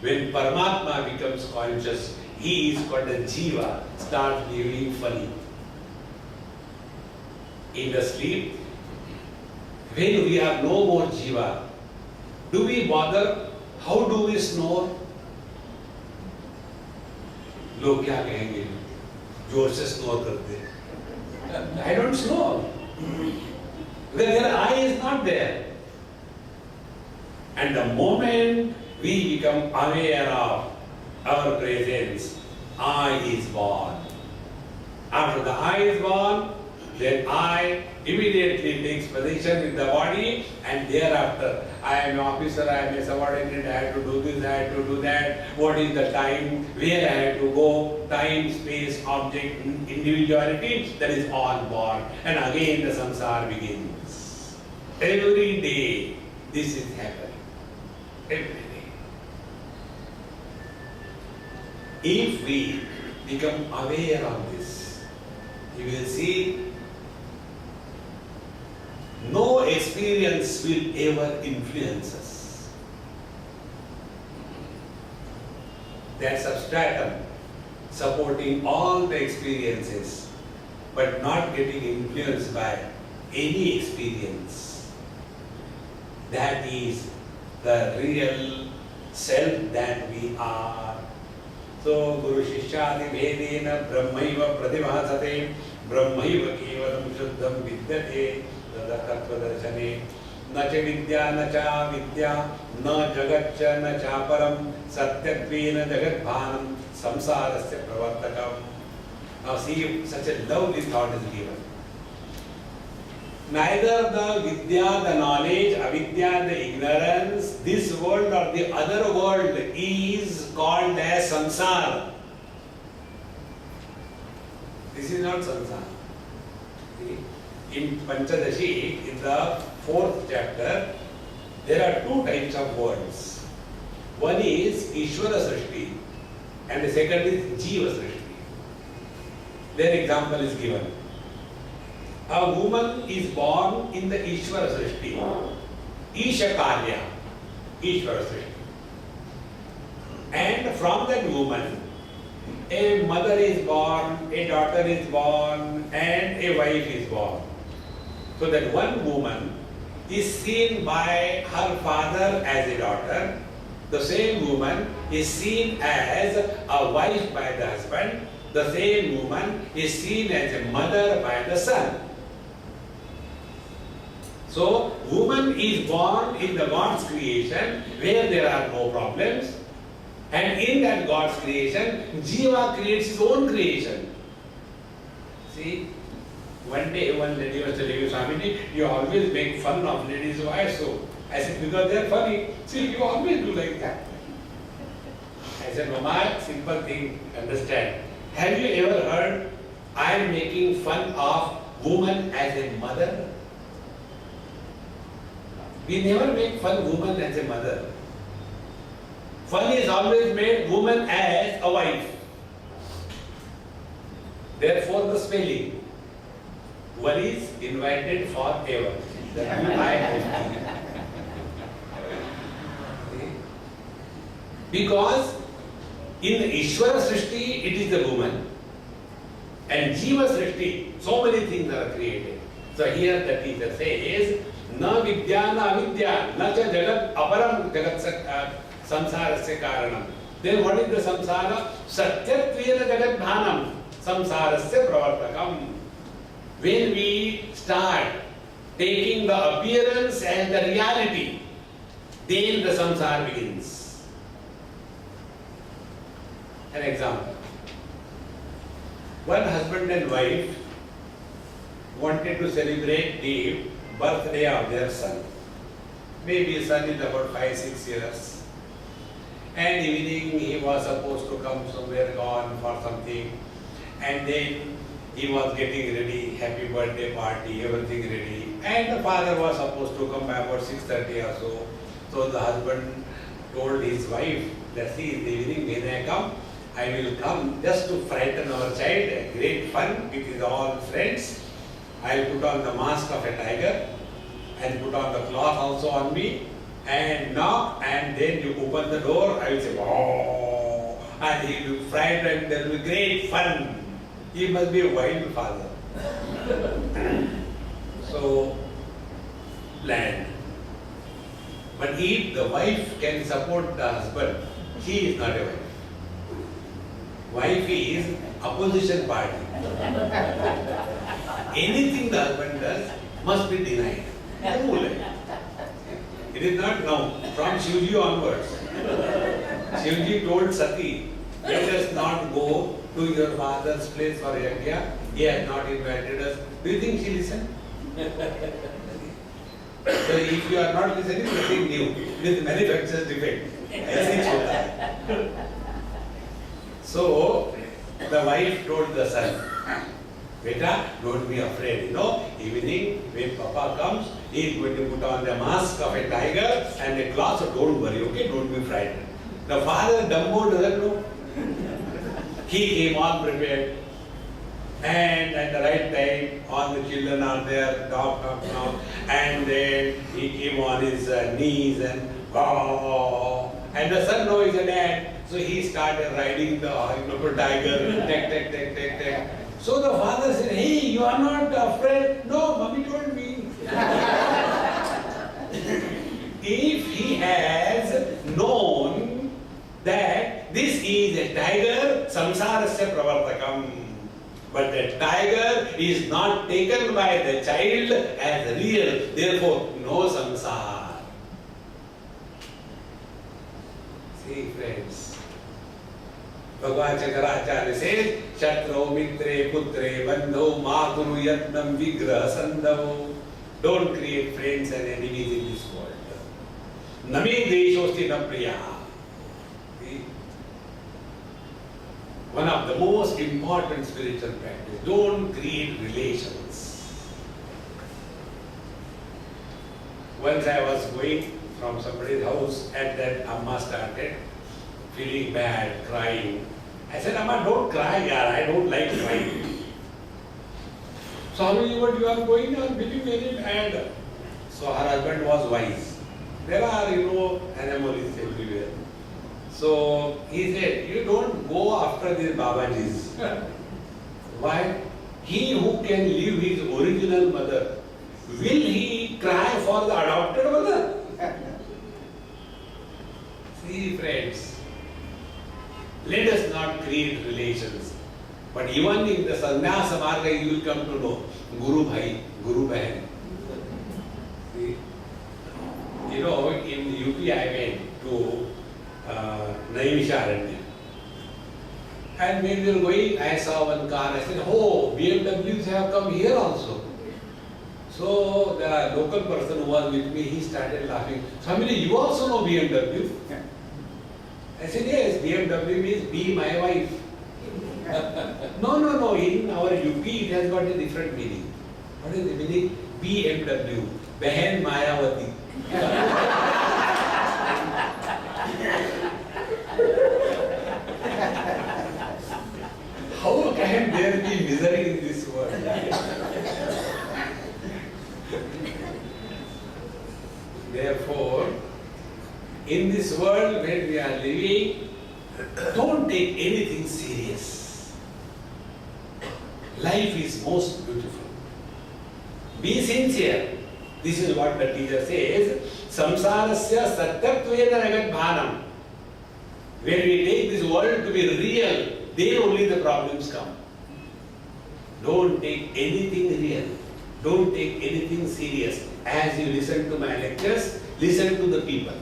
When Paramatma becomes conscious, he is called a Jiva, starts behaving funny. In the sleep, when we are no more Jiva, do we bother? How do we snore? लोग क्या कहेंगे? जोर से snore करते हैं. I don't snore. Because their I is not there. And the moment we become aware of our presence, I is born. After the I is born, then I immediately takes position with the body, and thereafter I am an officer, I am a subordinate, I have to do this, I have to do that. What is the time, where I have to go, time, space, object, individuality, that is all born. And again the samsara begins. Every day this is happening. Every day. If we become aware of this, you will see no experience will ever influence us. That substratum supporting all the experiences, but not getting influenced by any experience. That is the real self that we are. So Guru Shishyadi Vedena Brahmaiva Pratibhasate Brahmaiva Kevalam Shuddham Vidyate Tattvadarshane न च विद्या न चा विद्या न जगच्च न चापरम सत्यत्वेन जगद्भानं संसारस्य प्रवर्तकम्. Now see, such a lovely thought is given. Neither the vidya, the knowledge, avidya, the ignorance, this world or the other world is called as samsara. This is not samsara. In Panchadashi, in the 4th chapter, there are 2 types of worlds. One is Ishvara Srishti and the second is Jiva Srishti. Their example is given. A woman is born in the Ishvara Srishti. Isha Karya, Ishvara Srishti. And from that woman, a mother is born, a daughter is born, and a wife is born. So that one woman is seen by her father as a daughter. The same woman is seen as a wife by the husband. The same woman is seen as a mother by the son. So, woman is born in the God's creation where there are no problems. And in that God's creation, Jiva creates his own creation. See? One day, one lady was telling me, Swamiji, you always make fun of ladies. Why so? I said, because they are funny. See, you always do like that. I said, Mama, simple thing, understand. Have you ever heard, I am making fun of woman as a mother? We never make fun of woman as a mother. Fun is always made woman as a wife. Therefore, the spelling. One is invited forever. Because in Ishvara Srishti, it is the woman. And Jiva Srishti, so many things are created. So here the teacher says, Na vidya na avidya, na cha jagat aparam jagat samsarasya karanam. Then what is the samsara? Satyatvena jagat bhanam samsarasya pravartakam. When we start taking the appearance and the reality, then the samsara begins. An example. One husband and wife wanted to celebrate the birthday of their son. Maybe son is about 5-6 years. And evening he was supposed to come somewhere, gone for something. And then he was getting ready, happy birthday party, everything ready. And the father was supposed to come by about 6:30 or so. So the husband told his wife that, see, in the evening when I come, I will come just to frighten our child, a great fun with his all friends. I will put on the mask of a tiger and put on the cloth also on me and knock, and then you open the door, I will say, oh, and he will be frightened and there will be great fun. He must be a wild father. So, planned. But if the wife can support the husband, he is not a wife. Wife is opposition party. Anything the husband does, must be denied. Fool. It is not now. From Shivji onwards. Shivji told Sati, let us not go to your father's place for yajna. He has not invited us. Do you think she listened? So if you are not listening, nothing new. With manufacturer's defect. ऐसे ही होता है. So the wife told the son, Beta, don't be afraid. You know, evening when Papa comes, he is going to put on the mask of a tiger and a cloth. So don't worry, okay? Don't be frightened. The father, Dumbo, doesn't know. He came all prepared. And at the right time, all the children are there, talk, and then he came on his knees and oh, and the son knows he's a dad, so he started riding the tiger, tack. So the father said, hey, you are not afraid? No, mommy told me. If he has known that this is a tiger, samsarasya pravartakam. But the tiger is not taken by the child as real, therefore no samsara. See friends, Bhagwan Shankaracharya says, Shatro mitre putre bandho maturu yatnam vigraha sandho. Don't create friends and enemies in this world. Nami deshosti na priya. One of the most important spiritual practice. Don't create relations. Once I was going from somebody's house and then Amma started feeling bad, crying. I said, Amma, don't cry, yaar. I don't like crying. Swami, what you are going on, feeling very bad. So her husband was wise. There are, anomalies everywhere. So he said, you don't go after these Babajis. Why? He who can leave his original mother, will he cry for the adopted mother? See friends, let us not create relations. But even in the sannyasa marga, you will come to know Guru Bhai, Guru Bahan. See? In UP I went to Naimisharanya. And when we were going, I saw one car. I said, oh, BMWs have come here also. So the local person who was with me, he started laughing. Swami, you also know BMW? I said, yes, BMW means be my wife. No, in our UP it has got a different meaning. What is the meaning? BMW, Behan Mayawati. How can there be misery in this world? Therefore, in this world where we are living, don't take anything serious. Life is most beautiful. Be sincere. This is what the teacher says. Samsarasya satyatvena nagat bhanam. When we take this world to be real, then only the problems come. Don't take anything real. Don't take anything serious. As you listen to my lectures, listen to the people.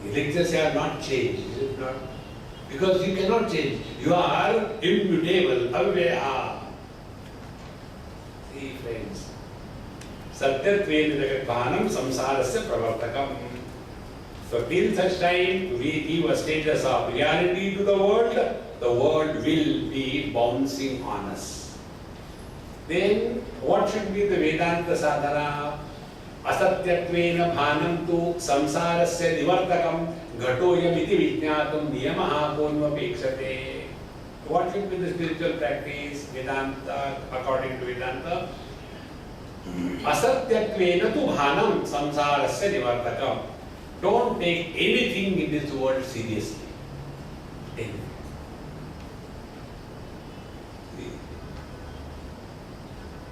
The lectures are not changed, is it not? Because you cannot change. You are immutable, avya. See friends. Satyatvena nagat bhanam samsarasya pravartakam. So till such time we give a status of reality to the world will be bouncing on us. Then what should be the Vedanta sadhana? Asatyatvena bhanam tu samsarasya nivartakam ghatoyam iti vijñātum niyamaha konvapekṣate. What should be the spiritual practice? Vedanta, according to Vedanta, asatyatvena tu bhanam samsarasya nivartakam. Don't take anything in this world seriously. Anything.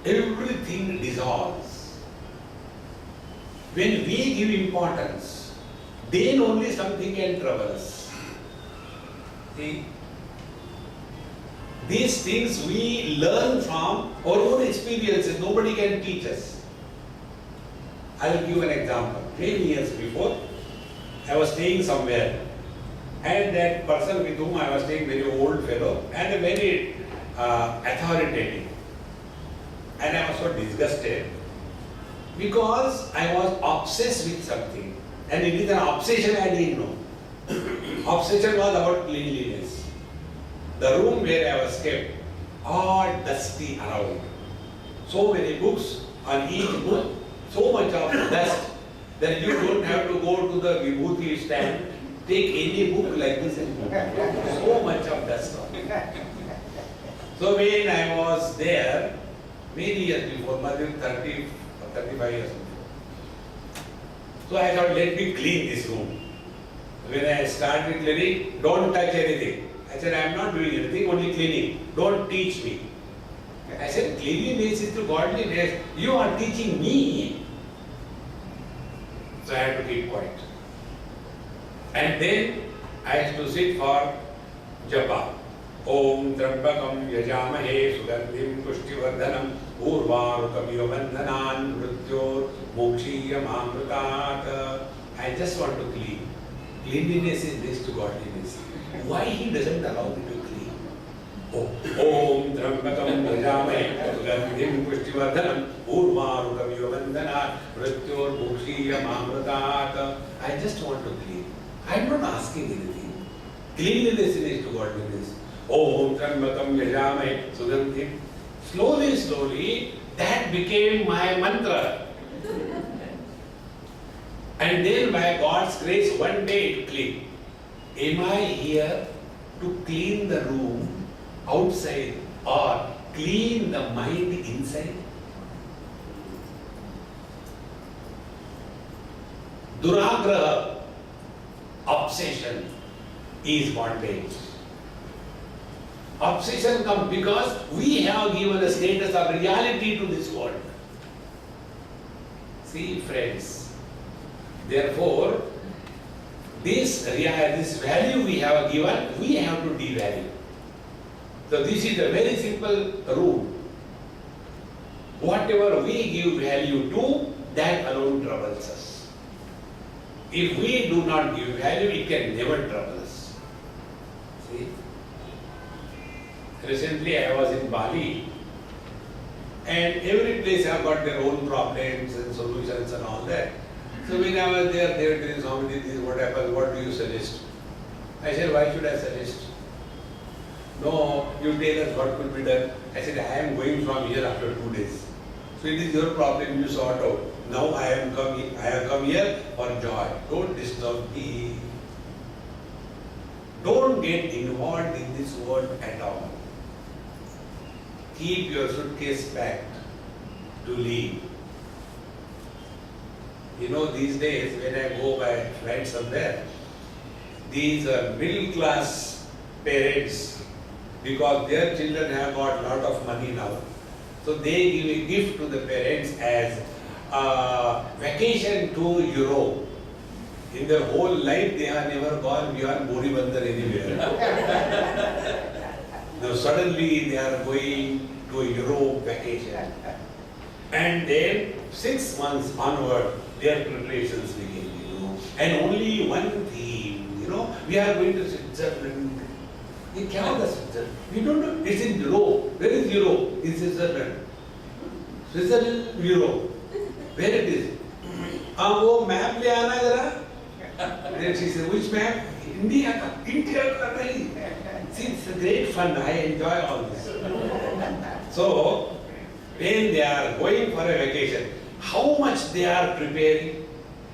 Everything dissolves. When we give importance, then only something can trouble us. See? These things we learn from our own experiences. Nobody can teach us. I will give an example. Many years before, I was staying somewhere, and that person with whom I was staying, very old fellow and a very authoritative. And I was so disgusted because I was obsessed with something. And it is an obsession I didn't know. Obsession was about cleanliness. The room where I was kept, all dusty around. So many books, on each book, so much of dust that you don't have to go to the Vibhuti stand, take any book like this and so much of dust on it. So when I was there, many years before, maybe 30 or 35 years before, so I thought, let me clean this room. When I started cleaning, don't touch anything. I said, I am not doing anything, only cleaning. Don't teach me. I said, cleanliness is to godliness. You are teaching me. So I had to keep quiet. And then I had to sit for japa. Om Trambakam Yajamahe Sugandhim Pushtivardhanam Urvarukamiyo Bandhanan Mrityor Mokshiyam Amrutat. I just want to clean. Cleanliness is next to godliness. Why he doesn't allow me to clean? Om Trambakam Yajamahe Sugandhim Pushtivardhanam Urvarukamiyo Bandhanan Mrityor Mokshiyam Amrutat. I just want to clean. I am not asking anything. Cleanliness is next to godliness. Om Trambakam Yajamahe Sugandhim. Slowly, slowly, that became my mantra. And then by God's grace, one day it clicked. Am I here to clean the room outside or clean the mind inside? Duragraha, obsession, is bondage. Obsession comes because we have given a status of reality to this world. See, friends, therefore, this value we have given, we have to devalue. So this is a very simple rule. Whatever we give value to, that alone troubles us. If we do not give value, it can never trouble us. See? Recently I was in Bali, and every place have got their own problems and solutions and all that. So when I was there, they were telling Swamiji, this is what happened, what do you suggest? I said, why should I suggest? No, you tell us what could be done. I said, I am going from here after 2 days. So it is your problem, you sort out. Now I have come here for joy. Don't disturb me. Don't get involved in this world at all. Keep your suitcase packed to leave. You know, these days when I go by flight somewhere, these middle class parents, because their children have got a lot of money now, so they give a gift to the parents as a vacation to Europe. In their whole life they have never gone beyond Boribandar anywhere. Now suddenly they are going to a Europe vacation. And then 6 months onward, their preparations begin, And only one theme, we are going to Switzerland. We don't know. It's in Europe. Where is Europe? In Switzerland. Switzerland, Europe. Where it is? वो map ले आना जरा. Then she said, which map? India. See, it's a great fun. I enjoy all this. So, when they are going for a vacation, how much they are preparing,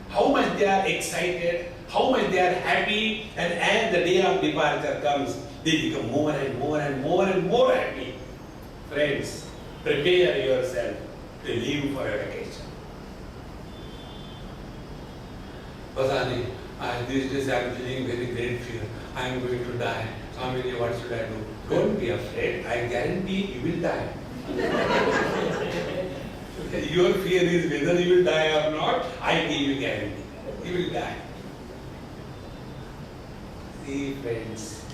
how much they are excited, how much they are happy, and as the day of departure comes, they become more and more and more and more happy. Friends, prepare yourself to leave for a vacation. Basani, these days I am feeling very great fear. I am going to die. Swamiji, what should I do? Don't be afraid. I guarantee you will die. Your fear is whether you will die or not. I give you guarantee. You will die. See, friends,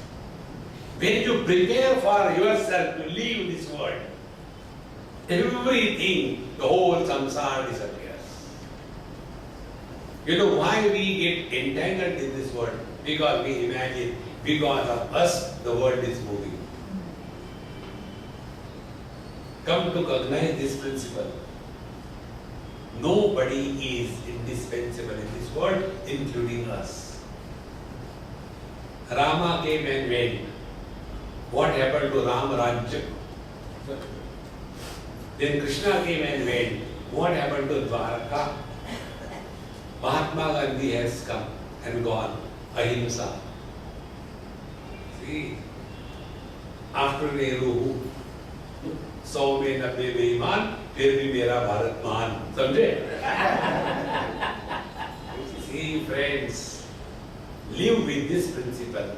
When you prepare for yourself to leave this world, everything, the whole samsara disappears. You know why we get entangled in this world? Because we imagine, because of us, the world is moving. Come to recognize this principle. Nobody is indispensable in this world, including us. Rama came and went. What happened to Ram Rajya? Then Krishna came and went. What happened to Dwarka? Mahatma Gandhi has come and gone. Ahimsa. See, after Nehru, 100 में 90 बेईमान, फिर भी मेरा भारत महान, समझे? See, friends, live with this principle.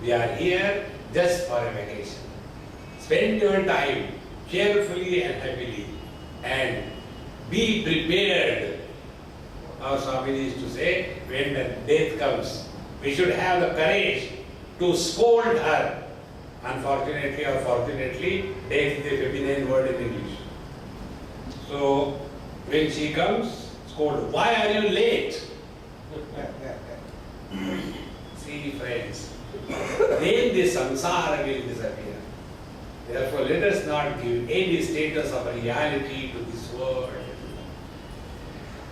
We are here just for a vacation. Spend your time carefully and happily, and be prepared. Our Swami used to say, when the death comes, we should have the courage to scold her. Unfortunately or fortunately, death is a feminine word in English. So, when she comes, scold, why are you late? See, friends, then the samsara will disappear. Therefore, let us not give any status of reality to this world.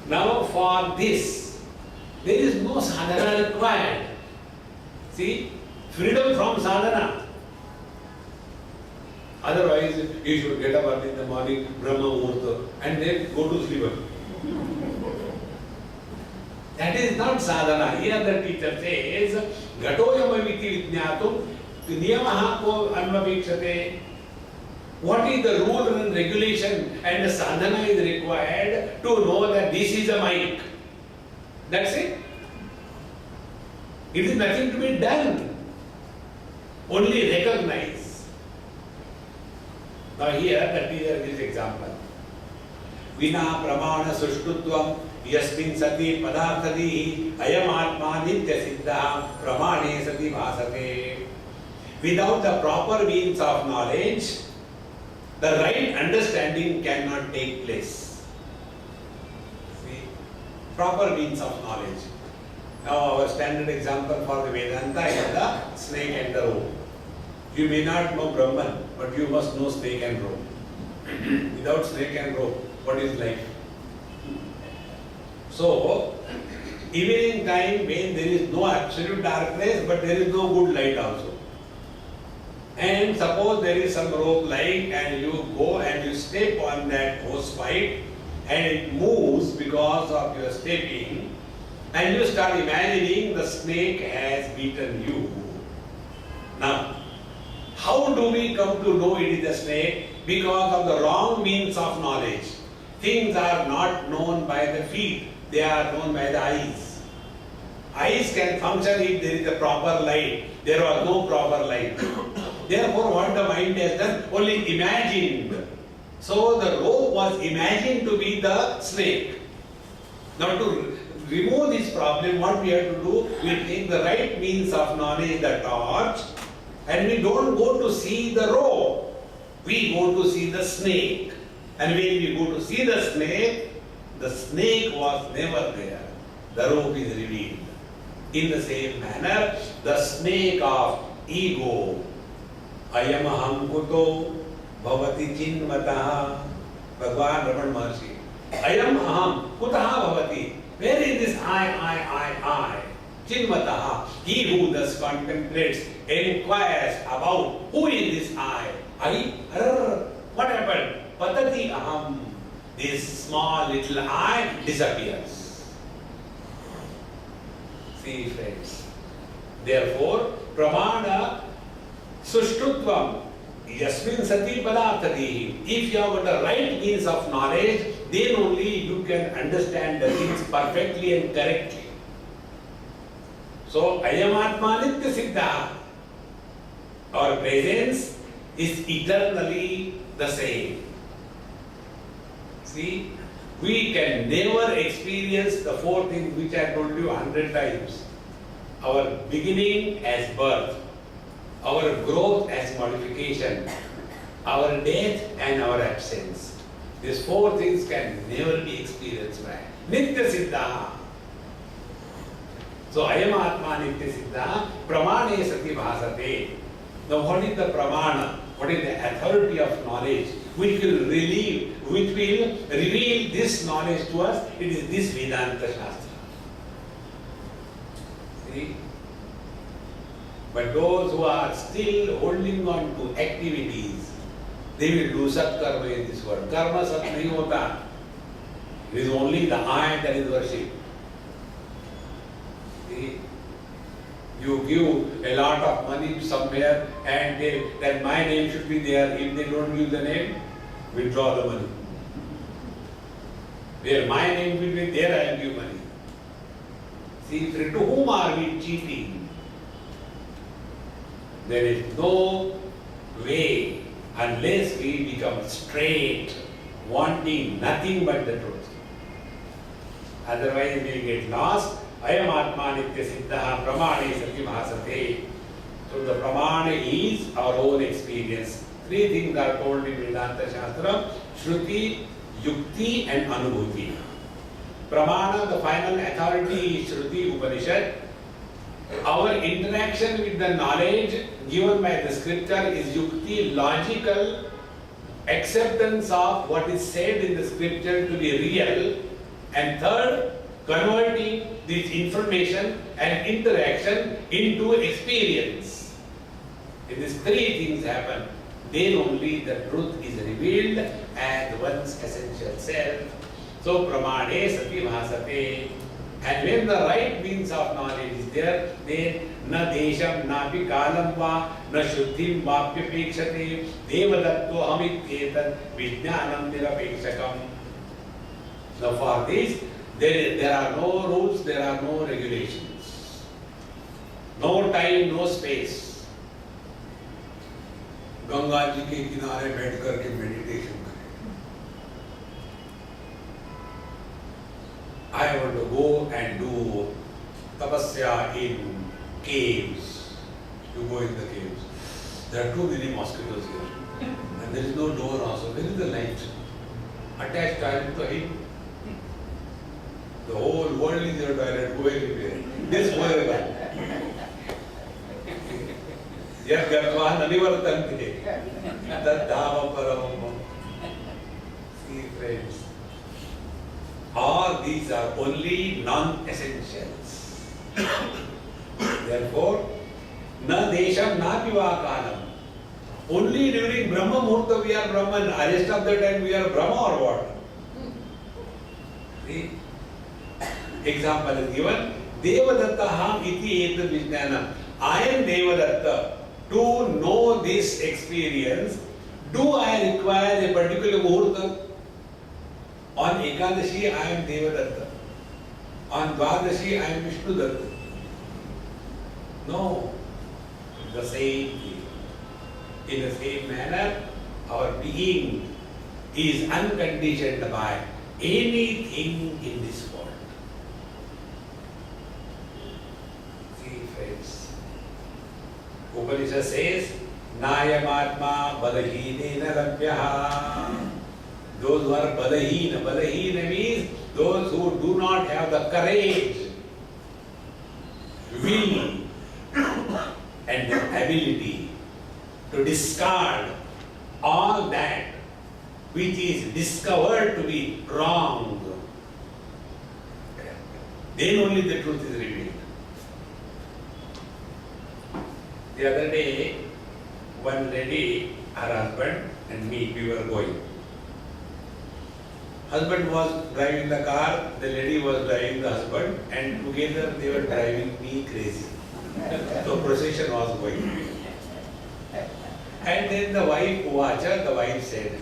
Now, for this, there is no sadhana required. See, freedom from sadhana. Otherwise, you should get up early in the morning, Brahma Muhurta, and then go to sleep. That is not sadhana. Here the teacher says, Gatoyamaviti Vijnatum, Niyamaha ko anvapikshate. What is the rule and regulation and the sadhana is required to know that this is a mic. That's it. It is nothing to be done. Only recognize. Now here the teacher gives example. Vina pramana sushtutvam yasmin sati padarthadihi ayam atma nitya siddha pramane sati bhasate. Without the proper means of knowledge, the right understanding cannot take place. See, proper means of knowledge. Now our standard example for the Vedanta is the snake and the rope. You may not know Brahman, but you must know snake and rope. Without snake and rope, what is life? So, evening time when there is no absolute darkness, but there is no good light also. And suppose there is some rope light and you go and you step on that hose pipe and it moves because of your stepping, and you start imagining the snake has beaten you. Now, how do we come to know it is a snake? Because of the wrong means of knowledge. Things are not known by the feet, they are known by the eyes. Eyes can function if there is a proper light. There was no proper light. Therefore, what the mind has done? Only imagined. So the rope was imagined to be the snake. Now to remove this problem, what we have to do, we take the right means of knowledge, the torch, and we don't go to see the rope. We go to see the snake. And when we go to see the snake was never there. The rope is revealed. In the same manner, the snake of ego, ayam aham kuto bhavati chinmataha. Bhagavan Raman Maharshi. Ayam aham kutaha bhavati. Where is this I? Chinmataha. He who thus contemplates, inquires about who is this I. What happened? Patati aham. This small little I disappears. See, friends. Therefore, pramana sushtutvam yasmin sati padarthadihi. If you have the right means of knowledge, then only you can understand the things perfectly and correctly. So, ayam atma nitya siddha. Our presence is eternally the same. See, we can never experience the four things which I told you 100 times. Our beginning as birth, our growth as modification, our death and our absence. These four things can never be experienced by Nitya Siddha. So, Ayam Atma Nitya Siddha, Pramane Sati Bhasate. Now, what is the Pramana? What is the authority of knowledge which will reveal this knowledge to us? It is this Vedanta Shastra. See? But those who are still holding on to activities, they will do Sat Karma in this world. Karma Sat nahi hota. It is only the I that is worshipped. See? You give a lot of money somewhere and then my name should be there. If they don't give the name, withdraw the money. Where my name will be there, I will give money. See, to whom are we cheating? There is no way unless we become straight, wanting nothing but the truth. Otherwise we will get lost. Ayam Atma Nitya Siddha Pramane Sati Bhasate. So the Pramana is our own experience. Three things are told in Vedanta Shastra: Shruti, Yukti and Anubhuti. Pramana, the final authority, is Shruti Upanishad. Our interaction with the knowledge given by the scripture is Yukti, logical acceptance of what is said in the scripture to be real. And third, converting this information and interaction into experience. If these three things happen, then only the truth is revealed as one's essential self. So, Pramane Sati Bhasate. And when the right means of knowledge is there, then na desham napi kalam va na shuddhim vapyapekshate devadatto amityetat vijnanam nirapekshakam. Now for this, there are no rules, there are no regulations. No time, no space. Ganga ji के किनारे बैठ करके meditation करें. I want to go and do tapasya in caves. You go in the caves. There are too many mosquitoes here. And there is no door also. Where is the light? Attached toilet to him. The whole world is your toilet. Go anywhere. This forever. Yat gatva nanivartante. Tat dhava paramam. See friends. All these are only non-essentials. Therefore, na desham na piva kalam. Only during Brahma Murta we are Brahman. The rest of the time we are Brahma or what? See? Example is given. Devadattaham iti etad vijnanam. I am Devadatta. To know this experience, do I require a particular Murta? On Ekadashi, I am Devadatta. On Dvadashi, I am Vishnudatta. No. The same thing. In the same manner, our being is unconditioned by anything in this world. See, friends. Upanishad says, Nayamatma balahinena labhyaha. Those who are balahina. Balahina means those who do not have the courage, will, and the ability to discard all that which is discovered to be wrong. Then only the truth is revealed. The other day, one lady, her husband and me, we were going. Husband was driving the car, the lady was driving the husband, and together they were driving me crazy. So procession was going. And then the wife, Uvacha, the wife said,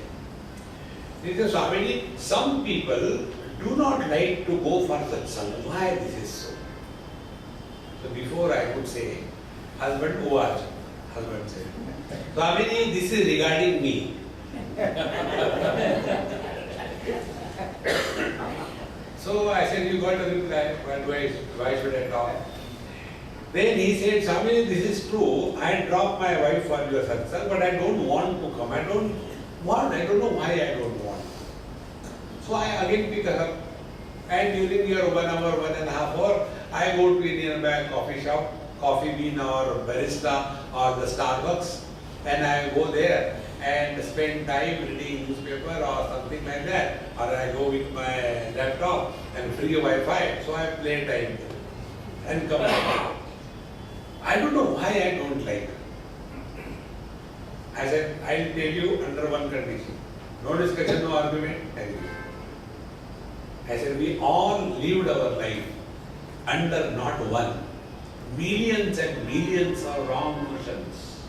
Swamiji, some people do not like to go for satsang. Why this is so? So before I could say, husband, Uvacha, husband said, Swamiji, this is regarding me. So I said, you got to reply, why should I talk? Then he said, Swami, this is true. I dropped my wife for your satsang, but I don't want to come. I don't know why I don't want. So I again pick her up. And during your 1 hour, 1.5 hour, I go to Indian Bank coffee shop, Coffee Bean or Barista or the Starbucks, and I go there and spend time reading newspaper or something like that. Or I go with my laptop and free Wi-Fi, so I play time and come back. I don't know why I don't like. I said, I'll tell you under one condition. No discussion, no argument, tell you. I said, we all lived our life under not one, millions and millions of wrong notions.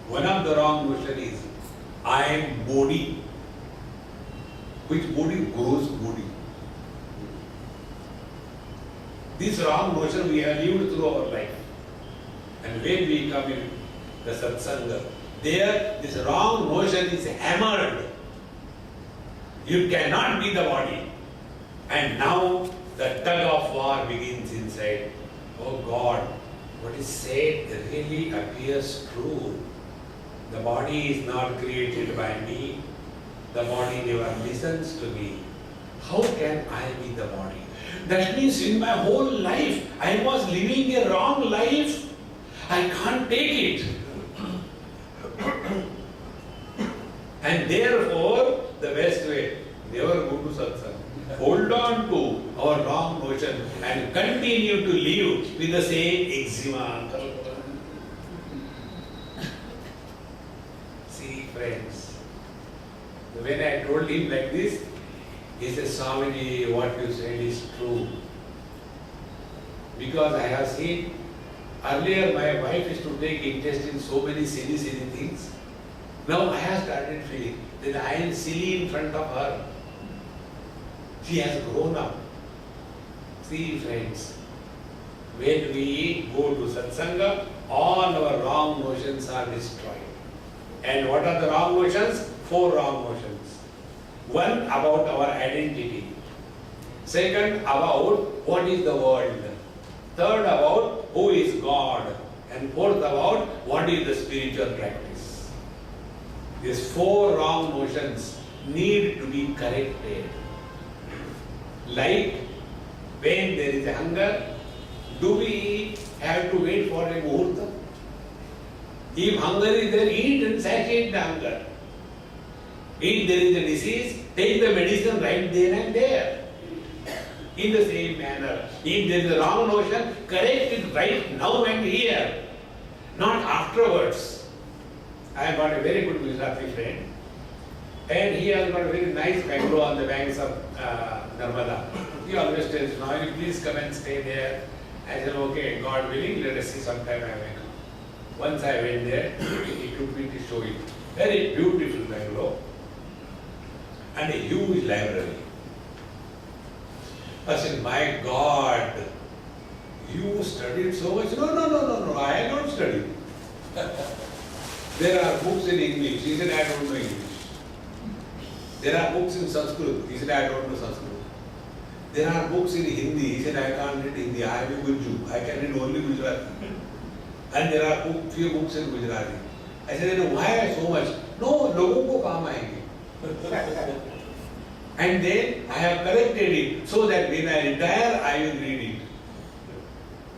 One of the wrong notion is, I am body. Which body grows body? This wrong notion we have lived through our life. And when we come in the satsanga, there this wrong notion is hammered. You cannot be the body. And now the tug of war begins inside. Oh God, what is said really appears true. The body is not created by me. The body never listens to me. How can I be the body? That means in my whole life, I was living a wrong life. I can't take it. And therefore, the best way, never go to satsang. Hold on to our wrong notion and continue to live with the same eczema. See, friends, when I told him like this, he said, Swamiji, what you said is true. Because I have seen, earlier my wife used to take interest in so many silly things. Now I have started feeling that I am silly in front of her. She has grown up. See, friends, when we go to satsanga, all our wrong notions are destroyed. And what are the wrong notions? 4 wrong notions. One, about our identity. Second, about what is the world. Third, about who is God. And fourth, about what is the spiritual practice. These 4 wrong notions need to be corrected. Like when there is a hunger, do we have to wait for a muhurta? If hunger is there, eat and satiate the hunger. If there is a disease, take the medicine right then and there. In the same manner, if there is a wrong notion, correct it right now and here, not afterwards. I have got a very good Gujarati friend, and he has got a very nice bungalow on the banks of Narmada. He always tells, now you please come and stay there. I said, okay, God willing, let us see sometime I may come. Once I went there, he took me to show it. Very beautiful bungalow and a huge library. I said, my God, you studied so much? No, I have not studied. There are books in English. He said, I don't know English. There are books in Sanskrit. He said, I don't know Sanskrit. There are books in Hindi. He said, I can't read Hindi. I am a Gurju. I can read only Gujarati. And there are few books in Gujarati. I said, why so much? No, logon ko kaam aayenge. And then I have corrected it so that when I retire, I will read it.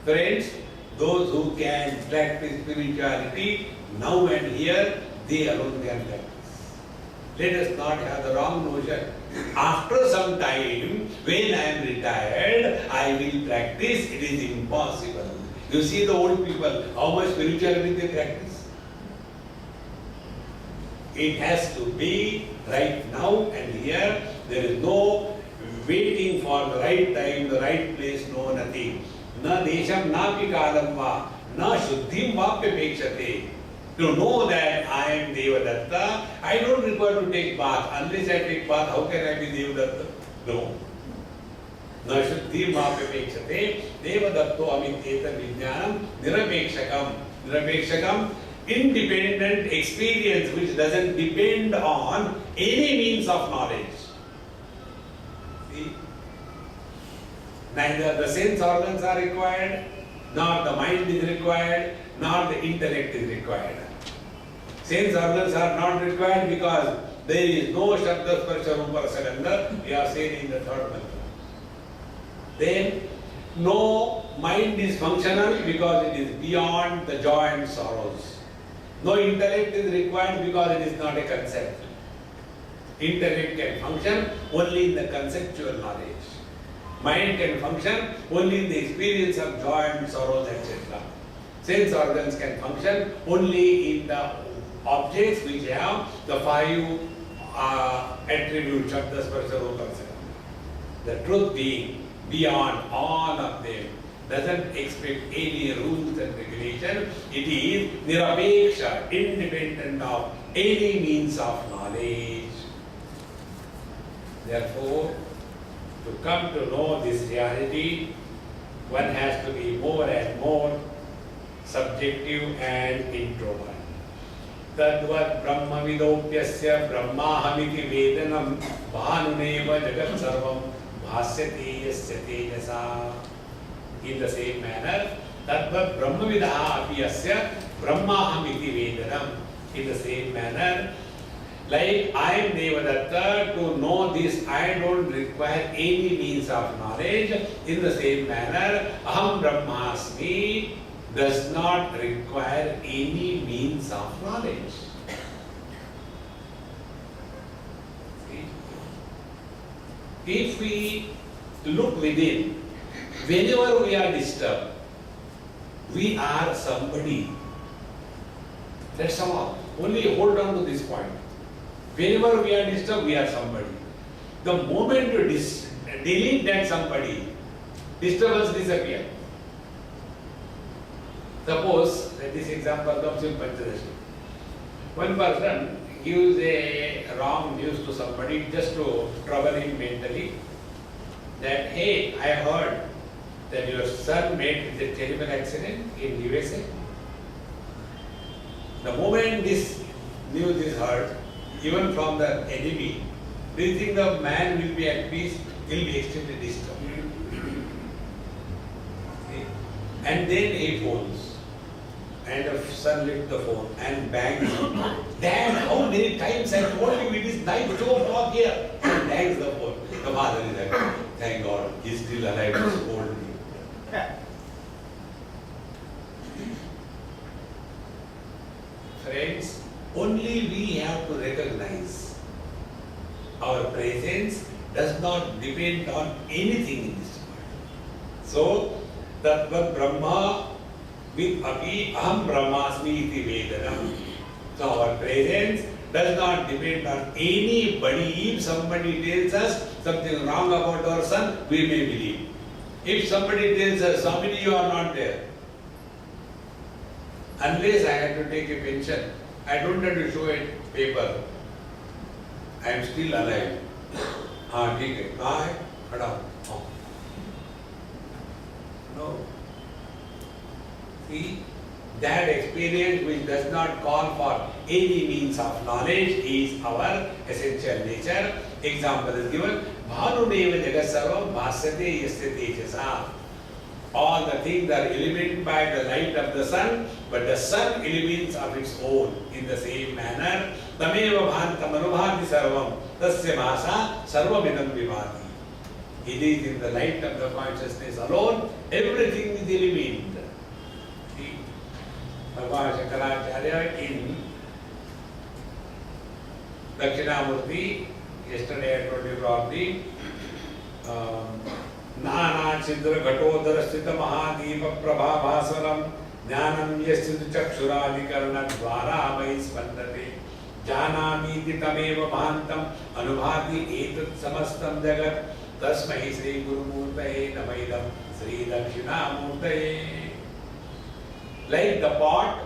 Friends, those who can practice spirituality now and here, they alone can practice. Let us not have the wrong notion. After some time, when I am retired, I will practice. It is impossible. You see the old people, how much spirituality they practice? It has to be right now and here. There is no waiting for the right time, the right place, no nothing. Na desham na pi kalam va, na shuddhim va pepekshate. To know that I am Devadatta, I don't require to take bath. Unless I take bath, how can I be Devadatta? No. Na shuddhim va pepekshate, Devadatto amityeta vijnanam nirapekshakam. Nirapekshakam, independent experience which doesn't depend on any means of knowledge. See? Neither the sense organs are required, nor the mind is required, nor the intellect is required. Sense organs are not required because there is no Shabda Sparsha Rupa Rasa Gandha, we are saying in the third mantra. Then, no mind is functional because it is beyond the joy and sorrows. No intellect is required because it is not a concept. Intellect can function only in the conceptual knowledge. Mind can function only in the experience of joy and sorrows, etc. Sense organs can function only in the objects which have the five attributes of the Sparsha Rupa Rasa Gandha. The truth being, beyond all of them, doesn't expect any rules and regulation. It is nirapeksha, independent of any means of knowledge. Therefore, to come to know this reality, one has to be more and more subjective and introvert. Tadvat brahma vidopyasya brahmahamiti vedanam bhanuneva jagat sarvam bhasyate yasya tejasa. In the same manner, tadvat brahmavidaha apiyasya brahmahamiti vedanam. In the same manner, like I am Devadatta, to know this I don't require any means of knowledge. In the same manner, Aham Brahmasmi does not require any means of knowledge. See? If we look within, whenever we are disturbed, we are somebody. That's all. Only hold on to this point. Whenever we are disturbed, we are somebody. The moment you delete that somebody, disturbance disappears. Suppose that this example comes in Panchadashi. One person gives a wrong news to somebody just to trouble him mentally. That, hey, I heard that your son made a terrible accident in USA. The moment this news is heard, even from the enemy, do you think the man will be at peace? He will be extremely disturbed. And then he phones. And the son lifts the phone and bangs. Dad, how many times I told you it is night 2 o'clock here? And bangs the phone. The father is like, thank God, he is still alive to scold me. Friends, only we have to recognize our presence does not depend on anything in this world. So, Tattva Brahma with Api Aham Brahmasmi iti Vedanam. So, our presence does not depend on anybody. If somebody tells us something wrong about our son, we may believe. If somebody tells us, Swamiji, you are not there. Unless I had to take a pension, I don't have to show a paper. I am still alive. ठीक है, कहाँ है? खड़ा हूँ. No. See, that experience which does not call for any means of knowledge is our essential nature. Example is given. Bhanuneva jagat sarvam bhasyate yasya tejasa. All the things are illuminated by the light of the sun, but the sun illumines of its own. In the same manner, tameva bhantam anubhati sarvam tasya bhasa sarvamidam vibhati. It is in the light of the consciousness alone, everything is illumined. See, Bhagavan Shankaracharya in Dakshinamurti, yesterday I told you probably, नाना छिद्र घटोदर स्थित महादीप प्रभा भास्वरम ज्ञानम यस्ति चक्षुरादिकरण द्वारा मयि स्पन्दते जानामीति तमेव महान्तम अनुभाति एतत् समस्तं जगत् तस्मै श्री गुरुमूर्तये नमः इदं श्री दक्षिणामूर्तये. Like the pot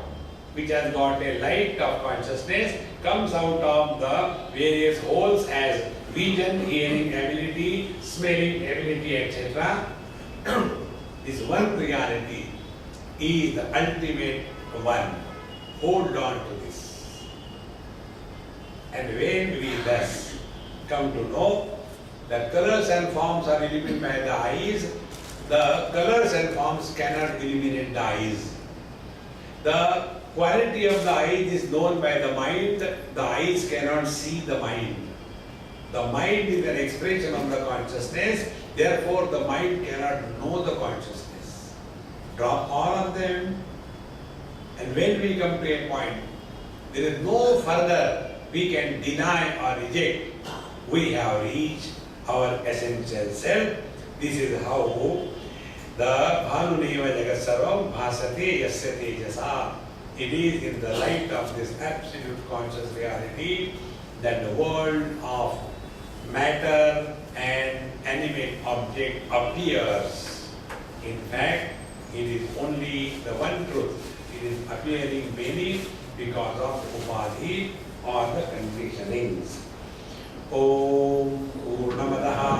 which has got a light of consciousness comes out of the various holes as vision, hearing ability, smelling ability, etc. This one reality is the ultimate one. Hold on to this. And when we thus come to know that colors and forms are illuminated by the eyes, the colors and forms cannot illuminate the eyes. The quality of the eyes is known by the mind. The eyes cannot see the mind. The mind is an expression of the consciousness. Therefore, the mind cannot know the consciousness. Drop all of them. And when we come to a point, there is no further we can deny or reject. We have reached our essential self. This is how the Bhanuneva Jagat Sarvam Bhasate Yasya Tejasa. It is in the light of this absolute conscious reality that the world of matter and animate object appears. In fact, it is only the one truth. It is appearing many because of upadhi or the conditionings. Om Purnamadaha